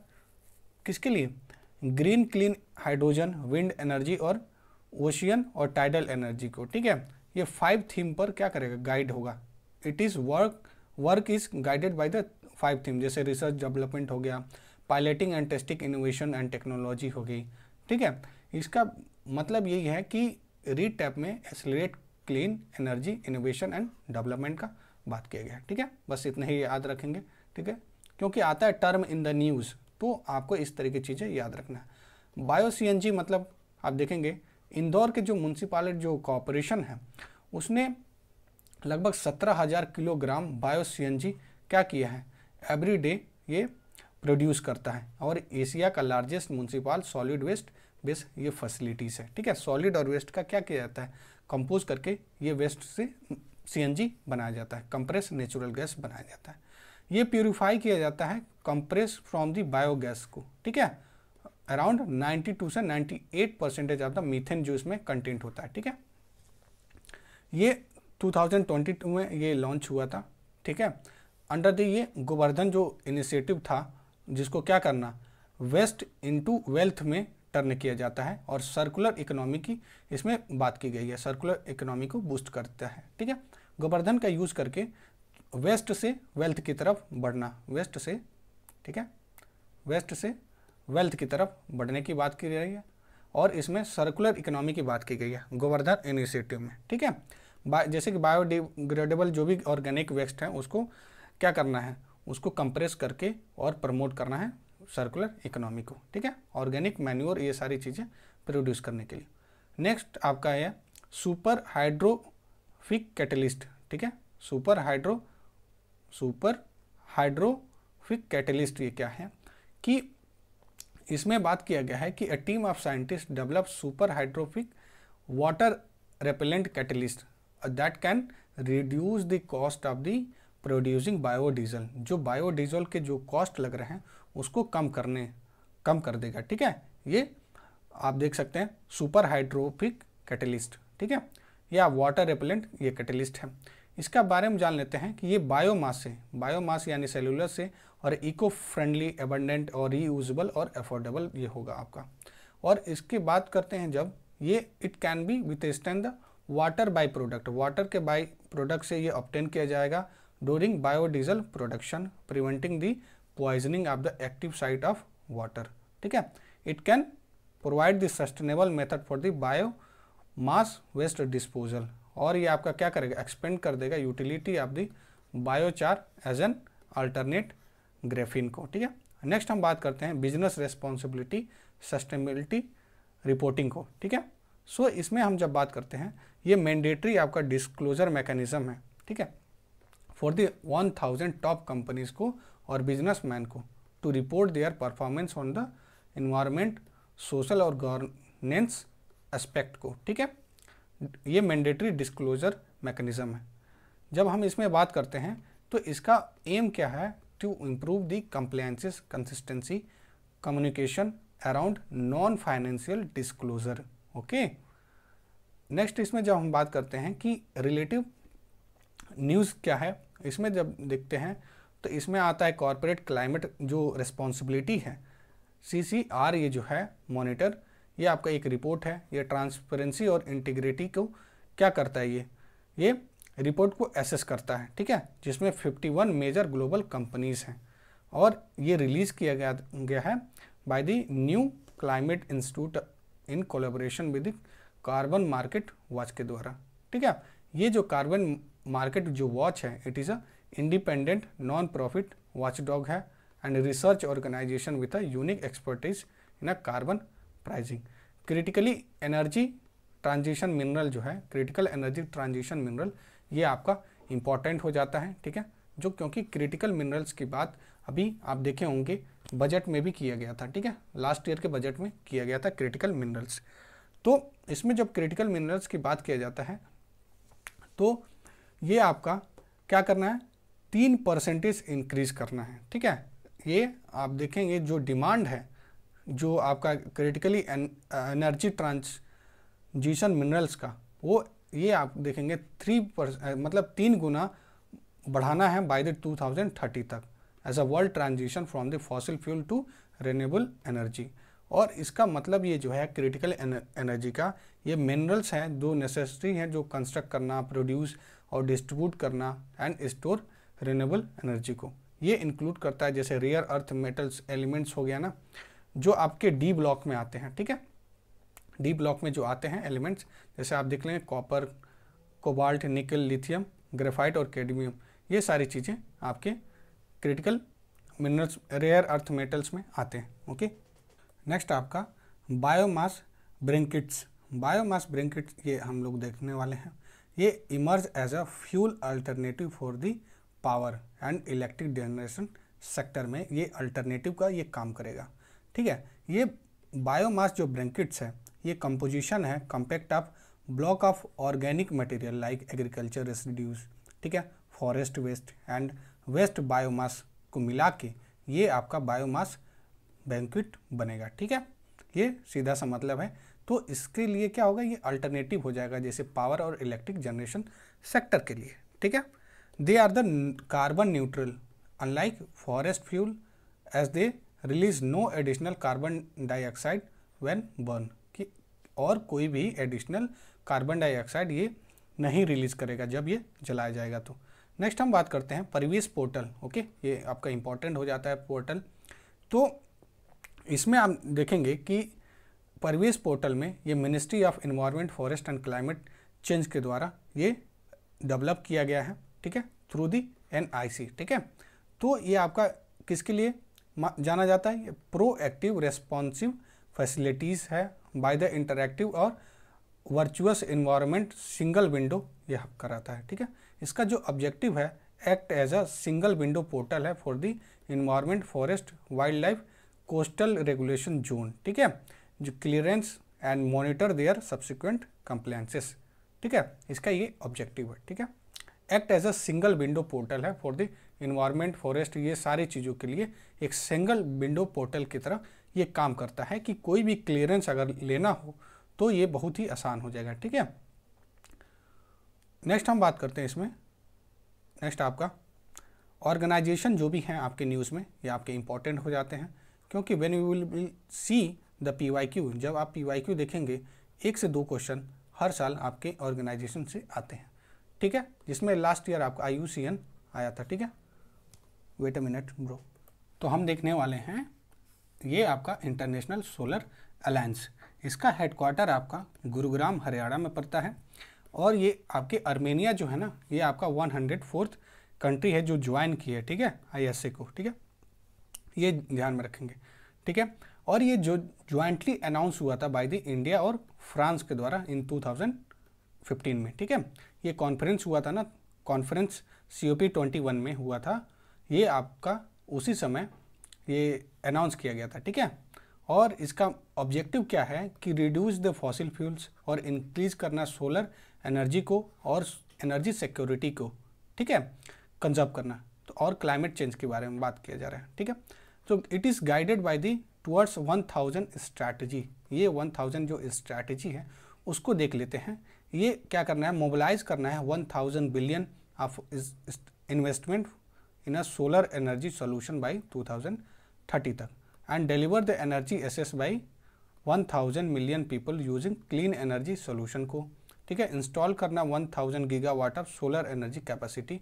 किसके लिए? Green clean hydrogen, wind energy और ओशियन और टाइडल एनर्जी को। ठीक है, ये 5 थीम पर क्या करेगा? गाइड होगा। It is work is guided by the 5 theme, जैसे रिसर्च डेवलपमेंट हो गया, piloting and testing, innovation and technology हो गई। ठीक है, इसका मतलब यही है कि रीड टैब में accelerate clean energy innovation and development का बात किया गया है। ठीक है, बस इतना ही याद रखेंगे। ठीक है, क्योंकि आता है टर्म इन द न्यूज़, तो आपको इस तरह की चीज़ें याद रखना है। बायो CNG मतलब आप देखेंगे इंदौर के जो म्यूनसिपालिटी जो कॉरपोरेशन है उसने लगभग 17,000 किलोग्राम बायो CNG क्या किया है? एवरी डे ये प्रोड्यूस करता है और एशिया का largest municipal solid waste base ये फैसिलिटीज़ है। ठीक है, सॉलिड और वेस्ट का क्या किया जाता है? कंपोज करके ये वेस्ट से CNG बनाया जाता है, कंप्रेस नेचुरल गैस बनाया जाता है। ये प्यूरिफाई किया जाता है कंप्रेस फ्रॉम दी बायोगैस को। ठीक है, अराउंड 92 से 98% ऑफ द मीथेन जो इसमें कंटेंट होता है। ठीक है, ये 2022 में ये लॉन्च हुआ था। ठीक है, अंडर द ये गोवर्धन जो इनिशिएटिव था, जिसको क्या करना, वेस्ट इनटू वेल्थ में टर्न किया जाता है और सर्कुलर इकोनॉमी की इसमें बात की गई है, सर्कुलर इकोनॉमी को बूस्ट करता है। ठीक है, गोवर्धन का यूज़ करके वेस्ट से वेल्थ की तरफ बढ़ना, वेस्ट से, ठीक है, वेस्ट से वेल्थ की तरफ बढ़ने की बात की रही है और इसमें सर्कुलर इकोनॉमी की बात की गई है गोवर्धन इनिशिएटिव में। ठीक है, जैसे कि बायोडिग्रेडेबल जो भी ऑर्गेनिक वेस्ट है उसको क्या करना है, उसको कंप्रेस करके और प्रमोट करना है सर्कुलर इकोनॉमी को, ठीक है, ऑर्गेनिक मैन्योर ये सारी चीज़ें प्रोड्यूस करने के लिए। नेक्स्ट आपका है सुपर हाइड्रोफिक कैटलिस्ट, ठीक है, सुपर हाइड्रोफिक कैटलिस्ट ये क्या है कि इसमें बात किया गया है कि a team of scientist develop super hydrophobic water repellent catalyst that can reduce the cost of the producing biodiesel, जो बायोडीजल के जो कॉस्ट लग रहे हैं उसको कम कर देगा, ठीक है। ये आप देख सकते हैं सुपर हाइड्रोफिक कैटलिस्ट, ठीक है, या वाटर रेपेलेंट ये कैटलिस्ट है। इसका बारे में जान लेते हैं कि ये बायोमास यानी सेलुलर से और इको फ्रेंडली, एबंडेंट और रीयूजेबल और अफोर्डेबल ये होगा आपका। और इसकी बात करते हैं जब ये it can be withstand the water by product, water के बाई प्रोडक्ट से ये ऑब्टेन किया जाएगा during biodiesel production, preventing the poisoning of the active site of water, ठीक है। It can provide the sustainable method for the bio mass waste disposal, और ये आपका क्या करेगा, एक्सपेंड कर देगा utility of the biochar as an alternate graphene को, ठीक है। नेक्स्ट हम बात करते हैं बिजनेस रेस्पॉन्सिबिलिटी सस्टेनेबिलिटी रिपोर्टिंग को, ठीक है। सो इसमें हम जब बात करते हैं ये मैंडेटरी आपका डिस्क्लोजर मैकेनिज्म है, ठीक है, फॉर द 1000 टॉप कंपनीज को और बिजनेसमैन को to report their performance on the environment, social और गवर्नेंस एस्पेक्ट को, ठीक है। ये मैंडेटरी डिस्क्लोजर मैकेनिज्म है। जब हम इसमें बात करते हैं तो इसका एम क्या है, to improve the compliances, consistency, communication around non financial disclosure, okay. Next इसमें जब हम बात करते हैं कि रिलेटिव न्यूज़ क्या है, इसमें जब देखते हैं तो इसमें आता है कॉर्पोरेट क्लाइमेट जो रिस्पॉन्सिबिलिटी है, CCR ये जो है मॉनिटर, ये आपका एक रिपोर्ट है, ये ट्रांसपेरेंसी और इंटीग्रिटी को क्या करता है, ये रिपोर्ट को एसेस करता है, ठीक है, जिसमें 51 मेजर ग्लोबल कंपनीज हैं और ये रिलीज़ किया गया है by the new climate institute in collaboration with carbon market watch के द्वारा, ठीक है। ये जो कार्बन मार्केट जो वॉच है, it is a independent non profit watchdog है and research organisation with a unique expertise in a carbon pricing. Critically energy transition mineral जो है, क्रिटिकल एनर्जी ट्रांजिशन मिनरल, ये आपका इम्पॉर्टेंट हो जाता है, ठीक है, जो क्योंकि क्रिटिकल मिनरल्स की बात अभी आप देखे होंगे बजट में भी किया गया था, ठीक है, लास्ट ईयर के बजट में किया गया था क्रिटिकल मिनरल्स। तो इसमें जब क्रिटिकल मिनरल्स की बात किया जाता है तो ये आपका क्या करना है, 3% इंक्रीज करना है, ठीक है। ये आप देखेंगे जो डिमांड है जो आपका क्रिटिकली एनर्जी ट्रांजिशन मिनरल्स का, वो ये आप देखेंगे 3% मतलब 3 गुना बढ़ाना है बाय द 2030 तक as a world transition from the fossil fuel to renewable energy. और इसका मतलब ये जो है क्रिटिकल एनर्जी का, ये मिनरल्स हैं जो नेसेसरी हैं, जो कंस्ट्रक्ट करना, प्रोड्यूस और डिस्ट्रीब्यूट करना एंड स्टोर रिन्यूएबल एनर्जी को। ये इंक्लूड करता है जैसे रेयर अर्थ मेटल्स एलिमेंट्स हो गया ना, जो आपके डी ब्लॉक में आते हैं, ठीक है, डी ब्लॉक में जो आते हैं एलिमेंट्स, जैसे आप देख लेंगे copper, cobalt, nickel, lithium, graphite और कैडमियम, ये सारी चीज़ें आपके critical minerals rare earth metals में आते हैं, ओके। नेक्स्ट आपका बायोमास ब्रिंकेट्स, बायोमास ब्रिंकेट्स ये हम लोग देखने वाले हैं। ये emerge as a fuel alternative for the power and electric generation sector में, ये अल्टरनेटिव का ये काम करेगा, ठीक है। ये बायोमास जो ब्रिंकेट्स है, ये कंपोजिशन है compact of block of organic material like agriculture residues, ठीक है, forest waste and waste biomass को मिला के ये आपका बायोमास बैंक्वेट बनेगा, ठीक है। ये सीधा सा मतलब है। तो इसके लिए क्या होगा, ये अल्टरनेटिव हो जाएगा जैसे पावर और इलेक्ट्रिक जनरेशन सेक्टर के लिए, ठीक है। They are the carbon neutral unlike forest fuel as they release no additional carbon dioxide when burn, कि और कोई भी एडिशनल कार्बन डाइऑक्साइड ये नहीं रिलीज करेगा जब ये जलाया जाएगा। तो नेक्स्ट हम बात करते हैं परिवेश पोर्टल, ओके, ये आपका इंपॉर्टेंट हो जाता है पोर्टल। तो इसमें आप देखेंगे कि परिवेश पोर्टल में ये ministry of environment, forest and climate change के द्वारा ये डेवलप किया गया है, ठीक है, थ्रू दी NIC, ठीक है। तो ये आपका किसके लिए, जाना जाता है। ये प्रोएक्टिव रेस्पॉन्सिव फैसिलिटीज़ है बाय द इंटरैक्टिव और वर्चुअस इन्वायरमेंट सिंगल विंडो यह कराता है। ठीक है, इसका जो ऑब्जेक्टिव है act as a single window portal है for the environment, forest, wildlife, coastal regulation zone. ठीक है, जो clearance and monitor their subsequent compliances. ठीक है, इसका ये ऑब्जेक्टिव है। ठीक है, act as a single window portal है फॉर द इन्वायरमेंट, फॉरेस्ट, ये सारी चीज़ों के लिए एक सिंगल विंडो पोर्टल की तरह ये काम करता है कि कोई भी क्लियरेंस अगर लेना हो तो ये बहुत ही आसान हो जाएगा। ठीक है, नेक्स्ट हम बात करते हैं इसमें। नेक्स्ट आपका ऑर्गेनाइजेशन जो भी हैं आपके न्यूज़ में ये आपके इंपॉर्टेंट हो जाते हैं, क्योंकि when you will see the PYQ, जब आप PYQ देखेंगे 1 से 2 क्वेश्चन हर साल आपके ऑर्गेनाइजेशन से आते हैं। ठीक है, जिसमें लास्ट ईयर आपका IUCN आया था। ठीक है, वेट अ मिनट ब्रो। तो हम देखने वाले हैं ये आपका इंटरनेशनल सोलर अलायंस। इसका हेडक्वार्टर आपका गुरुग्राम हरियाणा में पड़ता है और ये आपके आर्मेनिया जो है ना, ये आपका 104th कंट्री है जो ज्वाइन की है। ठीक है, ISA को। ठीक है, ये ध्यान में रखेंगे। ठीक है, और ये जो ज्वाइंटली अनाउंस हुआ था बाय द इंडिया और फ्रांस के द्वारा इन 2015 में। ठीक है, ये कॉन्फ्रेंस हुआ था ना, कॉन्फ्रेंस COP21 में हुआ था। ये आपका उसी समय ये अनाउंस किया गया था। ठीक है, और इसका ऑब्जेक्टिव क्या है कि रिड्यूस द फॉसिल फ्यूल्स और इंक्रीज करना सोलर एनर्जी को और एनर्जी सिक्योरिटी को। ठीक है, कंजर्व करना, तो और क्लाइमेट चेंज के बारे में बात किया जा रहा है। ठीक है, तो it is guided by the towards 1000 strategy. ये 1000 जो स्ट्रैटेजी है उसको देख लेते हैं। ये क्या करना है, मोबिलाइज करना है 1000 billion of investment in a solar energy solution by 2030 तक and deliver the energy access by 1000 million people using clean energy solution को। ठीक है, इंस्टॉल करना 1000 gigawatt of solar energy capacity,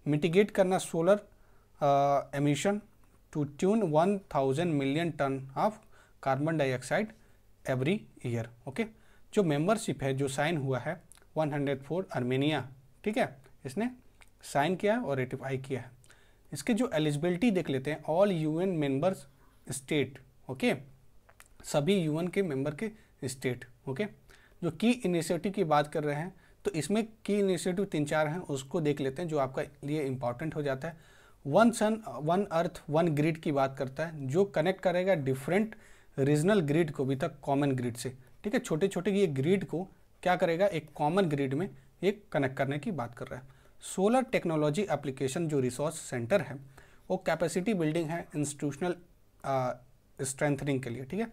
mitigate करना solar emission to tune 1000 million tonne of carbon dioxide every year. Okay, जो membership है जो sign हुआ है 104 आर्मेनिया। ठीक है, इसने साइन किया है और रेटिफाई किया है। इसके जो एलिजिबिलिटी देख लेते हैं, all UN members state. Okay, सभी UN के मेंबर के स्टेट। ओके, जो की इनिशिएटिव की बात कर रहे हैं तो इसमें की इनिशिएटिव 3-4 हैं, उसको देख लेते हैं जो आपका लिए इम्पॉर्टेंट हो जाता है। One sun one earth one grid की बात करता है, जो कनेक्ट करेगा डिफरेंट रीजनल ग्रिड को भी तक कॉमन ग्रिड से। ठीक है, छोटे छोटे ये ग्रिड को क्या करेगा, एक कॉमन ग्रिड में एक कनेक्ट करने की बात कर रहा है। सोलर टेक्नोलॉजी एप्लीकेशन जो रिसोर्स सेंटर है वो कैपेसिटी बिल्डिंग है इंस्टीट्यूशनल स्ट्रेंथनिंग के लिए। ठीक है,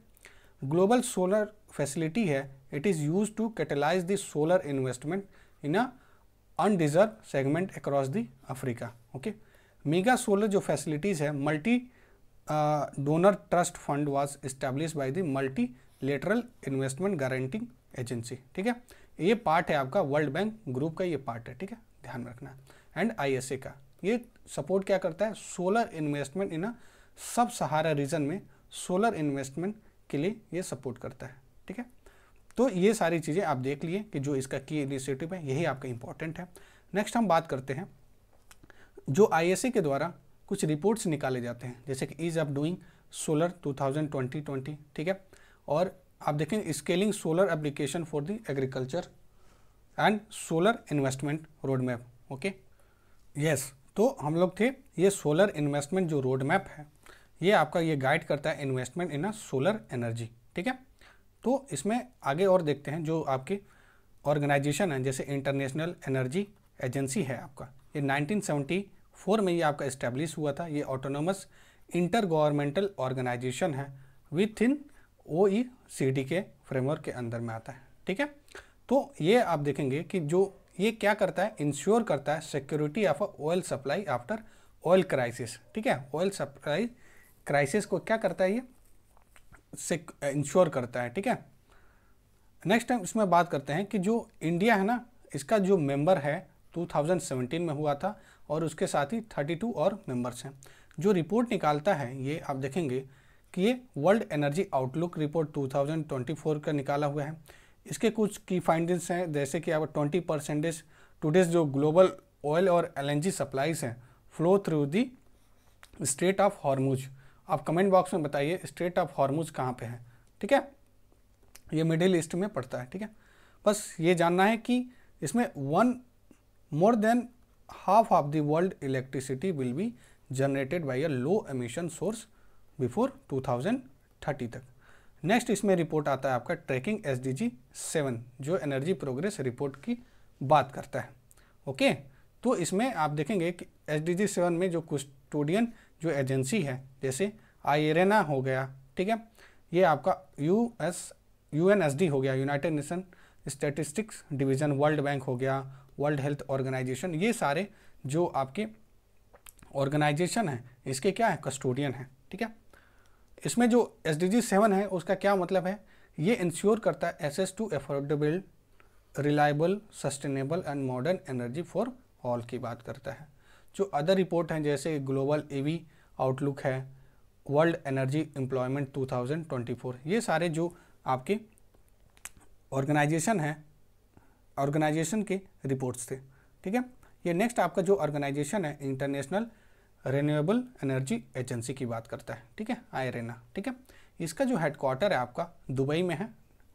ग्लोबल सोलर फैसिलिटी है, it is use to catalyze the solar investment in a underserved segment across the Africa. Okay, mega solar जो फैसिलिटीज़ है, multi donor trust fund was establish by the multilateral investment guaranteeing agency. ठीक है, ये part है आपका world bank group का, ये part है। ठीक है, ध्यान में रखना। एंड ISA का ये सपोर्ट क्या करता है, सोलर इन्वेस्टमेंट इन अ सब सहारा रीजन में सोलर इन्वेस्टमेंट के लिए ये सपोर्ट करता है। ठीक है, तो ये सारी चीज़ें आप देख लिए कि जो इसका की इनिशिएटिव है यही आपका इंपॉर्टेंट है। नेक्स्ट हम बात करते हैं जो ISA के द्वारा कुछ रिपोर्ट्स निकाले जाते हैं, जैसे कि ईज ऑफ डूइंग सोलर 2020। ठीक है, और आप देखें scaling solar application for the agriculture and solar investment road map. Okay, yes, तो हम लोग थे ये सोलर इन्वेस्टमेंट जो रोड मैप है ये आपका ये गाइड करता है investment in a solar energy. ठीक है, तो इसमें आगे और देखते हैं जो आपके ऑर्गेनाइजेशन है, जैसे इंटरनेशनल एनर्जी एजेंसी है आपका, ये 1974 में ये आपका इस्टेब्लिश हुआ था। ये ऑटोनोमस इंटर गवर्नमेंटल ऑर्गेनाइजेशन है विथ इन OECD के फ्रेमवर्क के अंदर में आता है। ठीक है, तो ये आप देखेंगे कि जो ये क्या करता है, इंश्योर करता है security of oil supply after oil crisis. ठीक है, ऑयल सप्लाई क्राइसिस को क्या करता है, ये इंश्योर करता है। ठीक है, नेक्स्ट टाइम इसमें बात करते हैं कि जो इंडिया है ना, इसका जो मेंबर है 2017 में हुआ था और उसके साथ ही 32 और मेंबर्स हैं। जो रिपोर्ट निकालता है ये आप देखेंगे कि ये वर्ल्ड एनर्जी आउटलुक रिपोर्ट 2024 का निकाला हुआ है। इसके कुछ की फाइंडिंग्स हैं, जैसे कि अब 20% टुडेज जो ग्लोबल ऑयल और LNG सप्लाईज हैं flow through the straight of Hormuz, आप कमेंट बॉक्स में बताइए स्ट्रेट ऑफ हॉर्मुज कहाँ पे है, ठीक है, ये मिडिल ईस्ट में पड़ता है, ठीक है। बस ये जानना है कि इसमें more than half of the world electricity will be generated by a low emission source before 2030 तक। नेक्स्ट इसमें रिपोर्ट आता है आपका ट्रैकिंग SDG 7 जो एनर्जी प्रोग्रेस रिपोर्ट की बात करता है। ओके, तो इसमें आप देखेंगे कि SDG 7 में जो कस्टोडियन जो एजेंसी है जैसे IRENA हो गया, ठीक है, ये आपका UNSD हो गया, United nation statistics division, world bank हो गया, वर्ल्ड हेल्थ ऑर्गेनाइजेशन, ये सारे जो आपके ऑर्गेनाइजेशन है इसके क्या है, कस्टोडियन है, ठीक है। इसमें जो SDG 7 है उसका क्या मतलब है, ये इंश्योर करता है access to affordable, reliable, sustainable and modern energy for all की बात करता है। जो अदर रिपोर्ट हैं जैसे ग्लोबल EV आउटलुक है, वर्ल्ड एनर्जी एम्प्लॉयमेंट 2024, ये सारे जो आपके ऑर्गेनाइजेशन है, ऑर्गेनाइजेशन के रिपोर्ट्स थे, ठीक है। ये नेक्स्ट आपका जो ऑर्गेनाइजेशन है इंटरनेशनल रिन्यूएबल एनर्जी एजेंसी की बात करता है, ठीक है, IRENA, ठीक है। इसका जो हेडक्वार्टर है आपका दुबई में है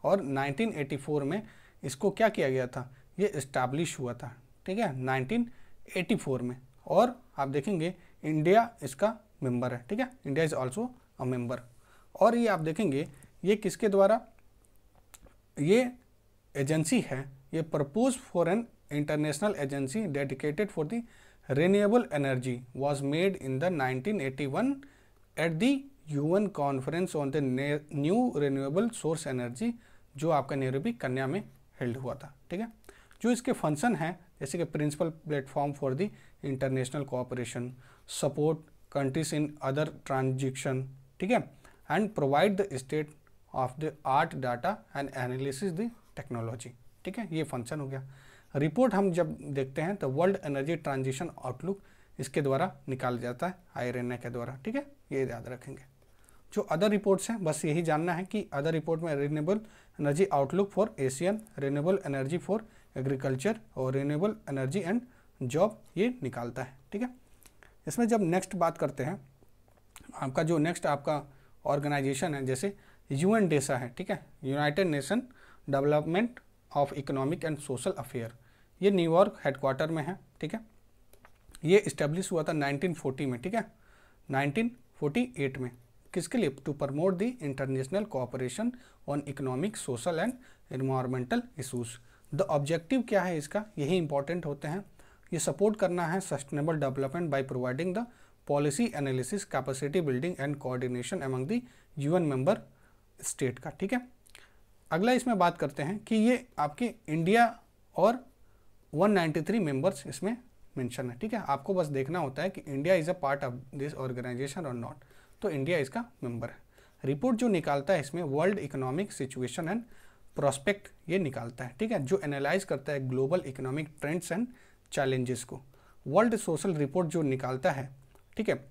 और 1984 में इसको क्या किया गया था, ये इस्टेब्लिश हुआ था, ठीक है, 1984 में। और आप देखेंगे इंडिया इसका मेंबर है, ठीक है, India is also a member. और ये आप देखेंगे ये किसके द्वारा, ये एजेंसी है, ये propose for an international agency dedicated for the renewable energy was made in the 1981 at the UN conference on the new renewable source energy जो आपका नैरोबी कन्या में हेल्ड हुआ था, ठीक है। जो इसके फंक्शन हैं जैसे कि principal platform for the international cooperation, support countries in other transaction, ठीक है, and provide the state of the art data and analysis the technology, ठीक है, ये फंक्शन हो गया। रिपोर्ट हम जब देखते हैं तो वर्ल्ड एनर्जी ट्रांजिशन आउटलुक इसके द्वारा निकाला जाता है, IRENA के द्वारा, ठीक है, ये याद रखेंगे। जो अदर रिपोर्ट्स हैं बस यही जानना है कि अदर रिपोर्ट में renewable energy outlook for Asian, renewable energy for agriculture और रिन्यूएबल एनर्जी एंड जॉब ये निकालता है, ठीक है। इसमें जब नेक्स्ट बात करते हैं आपका जो नेक्स्ट आपका ऑर्गेनाइजेशन है जैसे UNDESA है, ठीक है, United nation development of economic and social affair, ये न्यूयॉर्क हेडक्वार्टर में है, ठीक है। ये इस्टेब्लिश हुआ था 1940 में, ठीक है, 1948 में, किसके लिए, to promote the international cooperation on economic, social and environmental issues. The objective क्या है इसका, यही इंपॉर्टेंट होते हैं, ये सपोर्ट करना है sustainable development by providing the policy analysis, capacity building and coordination among the UN member state का, ठीक है। अगला इसमें बात करते हैं कि ये आपके इंडिया और 193 मेंबर्स इसमें मेंशन है, ठीक है। आपको बस देखना होता है कि India is a part of this organisation और नॉट, तो इंडिया इसका मेंबर है। रिपोर्ट जो निकालता है इसमें world economic situation and prospect ये निकालता है, ठीक है, जो एनालाइज करता है global economic trends and challenges को। वर्ल्ड सोशल रिपोर्ट जो निकालता है, ठीक है,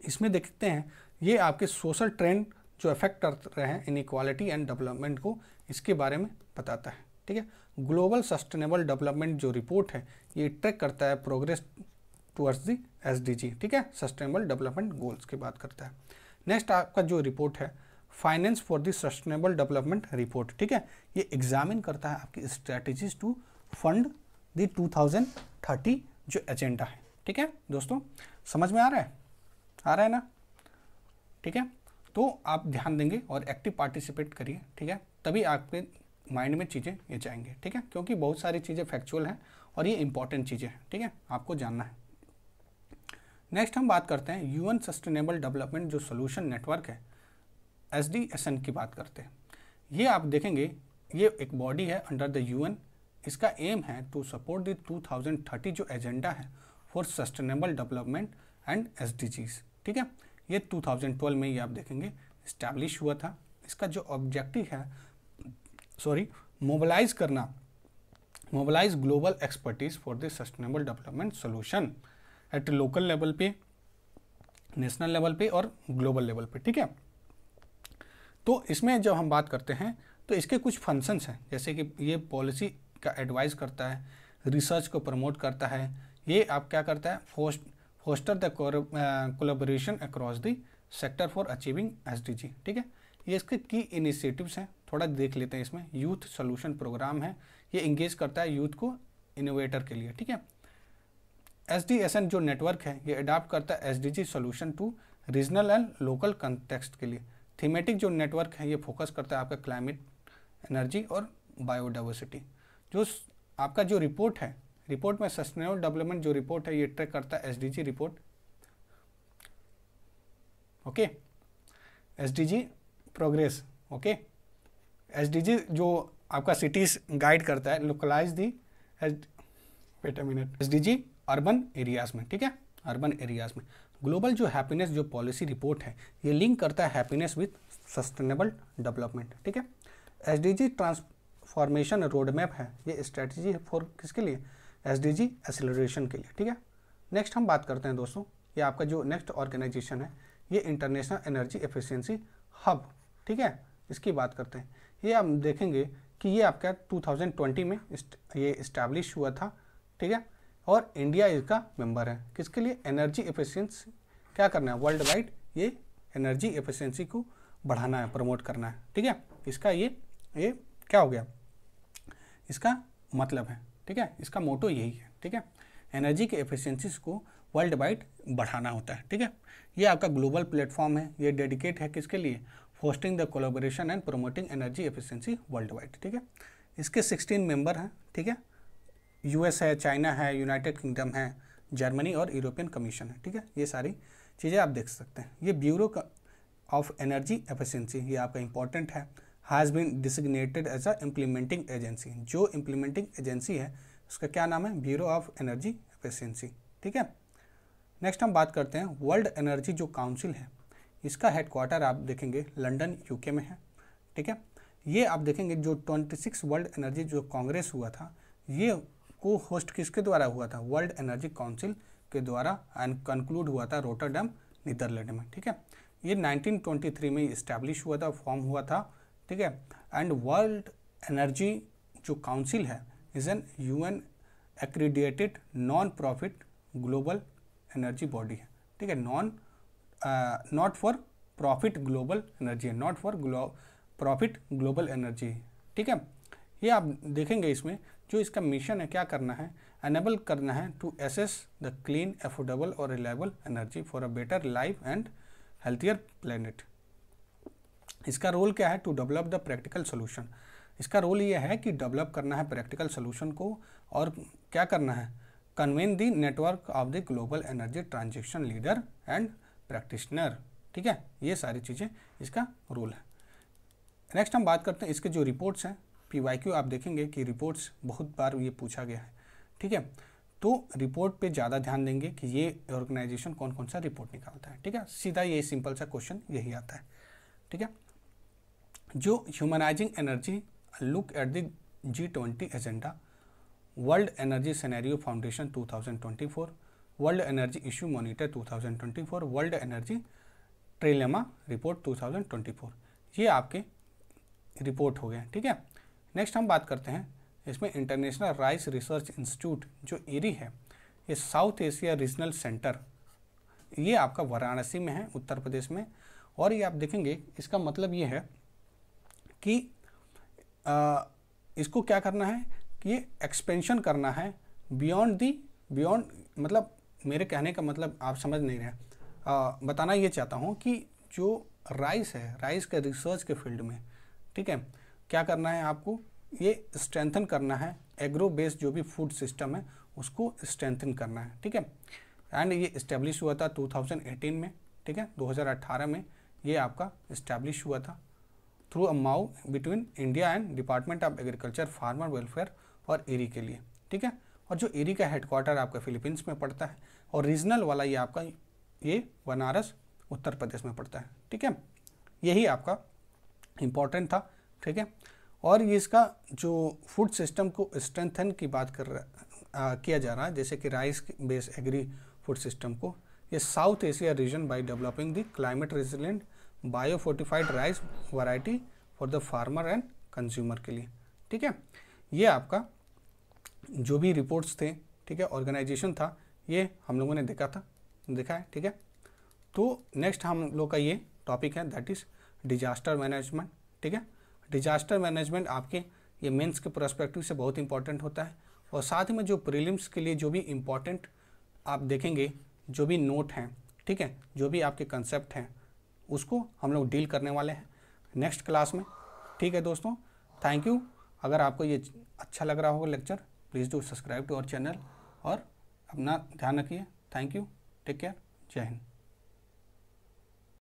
इसमें देखते हैं ये आपके सोशल ट्रेंड जो अफेक्ट कर रहे हैं इनइक्वालिटी एंड डेवलपमेंट को, इसके बारे में बताता है, ठीक है। ग्लोबल सस्टेनेबल डेवलपमेंट जो रिपोर्ट है ये ट्रैक करता है प्रोग्रेस टुवर्ड्स द SDG, ठीक है, सस्टेनेबल डेवलपमेंट गोल्स की बात करता है। नेक्स्ट आपका जो रिपोर्ट है finance for the sustainable development report, ठीक है, ये एग्जामिन करता है आपकी स्ट्रेटजीज टू फंड द 2030 जो एजेंडा है, ठीक है। दोस्तों समझ में आ रहा है ना, ठीक है। तो आप ध्यान देंगे और एक्टिव पार्टिसिपेट करिए, ठीक है, तभी आपके माइंड में चीज़ें ये जाएंगे, ठीक है, क्योंकि बहुत सारी चीज़ें फैक्चुअल हैं और ये इंपॉर्टेंट चीज़ें हैं, ठीक है, आपको जानना है। नेक्स्ट हम बात करते हैं UN सस्टेनेबल डेवलपमेंट जो सोल्यूशन नेटवर्क है SDSN की बात करते हैं। ये आप देखेंगे ये एक बॉडी है अंडर द UN, इसका एम है टू सपोर्ट द 2030 जो एजेंडा है for sustainable development and SDGs, ठीक है। ये 2012 में ये आप देखेंगे इस्टेब्लिश हुआ था। इसका जो ऑब्जेक्टिव है mobilise global expertise for the sustainable development solution at local level पे, नेशनल लेवल पे और ग्लोबल लेवल पे, ठीक है। तो इसमें जब हम बात करते हैं तो इसके कुछ फंक्शंस हैं, जैसे कि ये पॉलिसी का एडवाइस करता है, रिसर्च को प्रमोट करता है, ये आप क्या करता है foster the collaboration across the sector for achieving SDG। ठीक है, ये इसके की इनिशिएटिव्स हैं, थोड़ा देख लेते हैं। इसमें यूथ सोल्यूशन प्रोग्राम है, ये इंगेज करता है यूथ को इनोवेटर के लिए। ठीक है, SDSN जो नेटवर्क है ये अडाप्ट करता है SDG solution to regional and local context के लिए। थीमेटिक जो नेटवर्क है ये फोकस करता है आपका क्लाइमेट, एनर्जी और बायोडाइवर्सिटी। जो आपका जो रिपोर्ट है, रिपोर्ट में सस्टेनेबल डेवलपमेंट जो रिपोर्ट है ये ट्रैक करता है SDG report. Okay, SDG progress. Okay, SDG जो आपका सिटीज गाइड करता है, localise the wait a minute SDG urban areas में। ठीक है, अर्बन एरियाज में ग्लोबल जो हैप्पीनेस जो पॉलिसी रिपोर्ट है ये लिंक करता है हैप्पीनेस विद सस्टेनेबल डेवलपमेंट। ठीक है, SDG ट्रांसफॉर्मेशन रोड मैप है, ये स्ट्रेटजी है फॉर किसके लिए, SDG एक्सेलरेशन के लिए। ठीक है, नेक्स्ट हम बात करते हैं दोस्तों, ये आपका जो नेक्स्ट ऑर्गेनाइजेशन है ये इंटरनेशनल एनर्जी एफिशिएंसी हब। ठीक है, इसकी बात करते हैं। ये हम देखेंगे कि ये आपका 2020 में ये इस्टेब्लिश हुआ था। ठीक है, और इंडिया इसका मेंबर है। किसके लिए, एनर्जी एफिशिएंसी क्या करना है, वर्ल्ड वाइड ये एनर्जी एफिशिएंसी को बढ़ाना है, प्रमोट करना है। ठीक है, इसका ये क्या हो गया, इसका मतलब है। ठीक है, इसका मोटो यही है। ठीक है, एनर्जी के एफिशिएंसीज को वर्ल्ड वाइड बढ़ाना होता है। ठीक है, ये आपका ग्लोबल प्लेटफॉर्म है, ये डेडिकेट है किसके लिए, fostering the collaboration and promoting energy efficiency world wide. ठीक है, इसके 16 मेंबर हैं। ठीक है, US है, चाइना है, यूनाइटेड किंगडम है, जर्मनी और यूरोपियन कमीशन है। ठीक है, ये सारी चीज़ें आप देख सकते हैं। ये ब्यूरो ऑफ एनर्जी एफिशिएंसी ये आपका इंपॉर्टेंट है, has been designated as a implementing agency. जो इम्प्लीमेंटिंग एजेंसी है उसका क्या नाम है, ब्यूरो ऑफ एनर्जी एफिशिएंसी। ठीक है, नेक्स्ट हम बात करते हैं वर्ल्ड एनर्जी जो काउंसिल है, इसका हेडक्वार्टर आप देखेंगे लंदन UK में है। ठीक है, ये आप देखेंगे जो 26 वर्ल्ड एनर्जी जो कांग्रेस हुआ था ये को होस्ट किसके द्वारा हुआ था, वर्ल्ड एनर्जी काउंसिल के द्वारा, एंड कंक्लूड हुआ था रोटरडैम नीदरलैंड में। ठीक है, ये 1923 में इस्टेब्लिश हुआ था, फॉर्म हुआ था। ठीक है, एंड वर्ल्ड एनर्जी जो काउंसिल है is an UN accredited non profit global energy body है। ठीक है, not for profit global energy है, not for profit global energy. ठीक है, ये आप देखेंगे इसमें जो इसका मिशन है क्या करना है, एनेबल करना है to access the clean, affordable और reliable energy for a better life and healthier planet. इसका रोल क्या है, to develop the practical solution. इसका रोल ये है कि डेवलप करना है प्रैक्टिकल सोल्यूशन को, और क्या करना है, convene the network of the global energy transaction leader and practitioner. ठीक है, ये सारी चीज़ें इसका रोल है। नेक्स्ट हम बात करते हैं इसके जो रिपोर्ट्स हैं, PYQ आप देखेंगे कि रिपोर्ट्स बहुत बार ये पूछा गया है। ठीक है, तो रिपोर्ट पे ज़्यादा ध्यान देंगे कि ये ऑर्गेनाइजेशन कौन कौन सा रिपोर्ट निकालता है। ठीक है, सीधा ये सिंपल सा क्वेश्चन यही आता है। ठीक है, जो humanising energy look at the G20 agenda, world energy scenario foundation 2024, world energy issue monitor 2024, world energy trilemma report 2024, ये आपके रिपोर्ट हो गए। ठीक है, नेक्स्ट हम बात करते हैं इसमें इंटरनेशनल राइस रिसर्च इंस्टीट्यूट जो IRRI है, ये साउथ एशिया रीजनल सेंटर, ये आपका वाराणसी में है, उत्तर प्रदेश में। और ये आप देखेंगे इसका मतलब ये है कि इसको क्या करना है कि ये एक्सपेंशन करना है बियॉन्ड, मतलब मेरे कहने का मतलब आप समझ नहीं रहे, बताना ये चाहता हूँ कि जो राइस है, राइस के रिसर्च के फील्ड में, ठीक है, क्या करना है आपको, ये स्ट्रेंथन करना है, एग्रो बेस्ड जो भी फूड सिस्टम है उसको स्ट्रेंथन करना है। ठीक है, एंड ये इस्टेब्लिश हुआ था 2018 में। ठीक है, 2018 में ये आपका इस्टेब्लिश हुआ था through a MoU between India and department of agriculture farmer welfare और IRRI के लिए। ठीक है, और जो IRRI का हेडक्वार्टर आपका फिलीपींस में पड़ता है, और रीजनल वाला ये आपका ये बनारस उत्तर प्रदेश में पड़ता है। ठीक है, यही आपका इम्पोर्टेंट था। ठीक है, और ये इसका जो फूड सिस्टम को स्ट्रेंथन की बात किया जा रहा है, जैसे कि rice based agri food system को, ये south Asia region by developing the climate resilient biofortified rice variety for the farmer and consumer के लिए। ठीक है, ये आपका जो भी रिपोर्ट्स थे, ठीक है, ऑर्गेनाइजेशन था, ये हम लोगों ने देखा है। ठीक है, तो नेक्स्ट हम लोग का ये टॉपिक है दैट इज़ डिजास्टर मैनेजमेंट। ठीक है, डिजास्टर मैनेजमेंट आपके ये मेंस के पर्सपेक्टिव से बहुत इंपॉर्टेंट होता है, और साथ में जो प्रीलिम्स के लिए जो भी इम्पोर्टेंट आप देखेंगे, जो भी नोट हैं, ठीक है, जो भी आपके कंसेप्ट हैं, उसको हम लोग डील करने वाले हैं नेक्स्ट क्लास में। ठीक है दोस्तों, थैंक यू। अगर आपको ये अच्छा लग रहा होगा lecture, please do subscribe to our channel और अपना ध्यान रखिए। थैंक यू, टेक केयर, जय हिंद।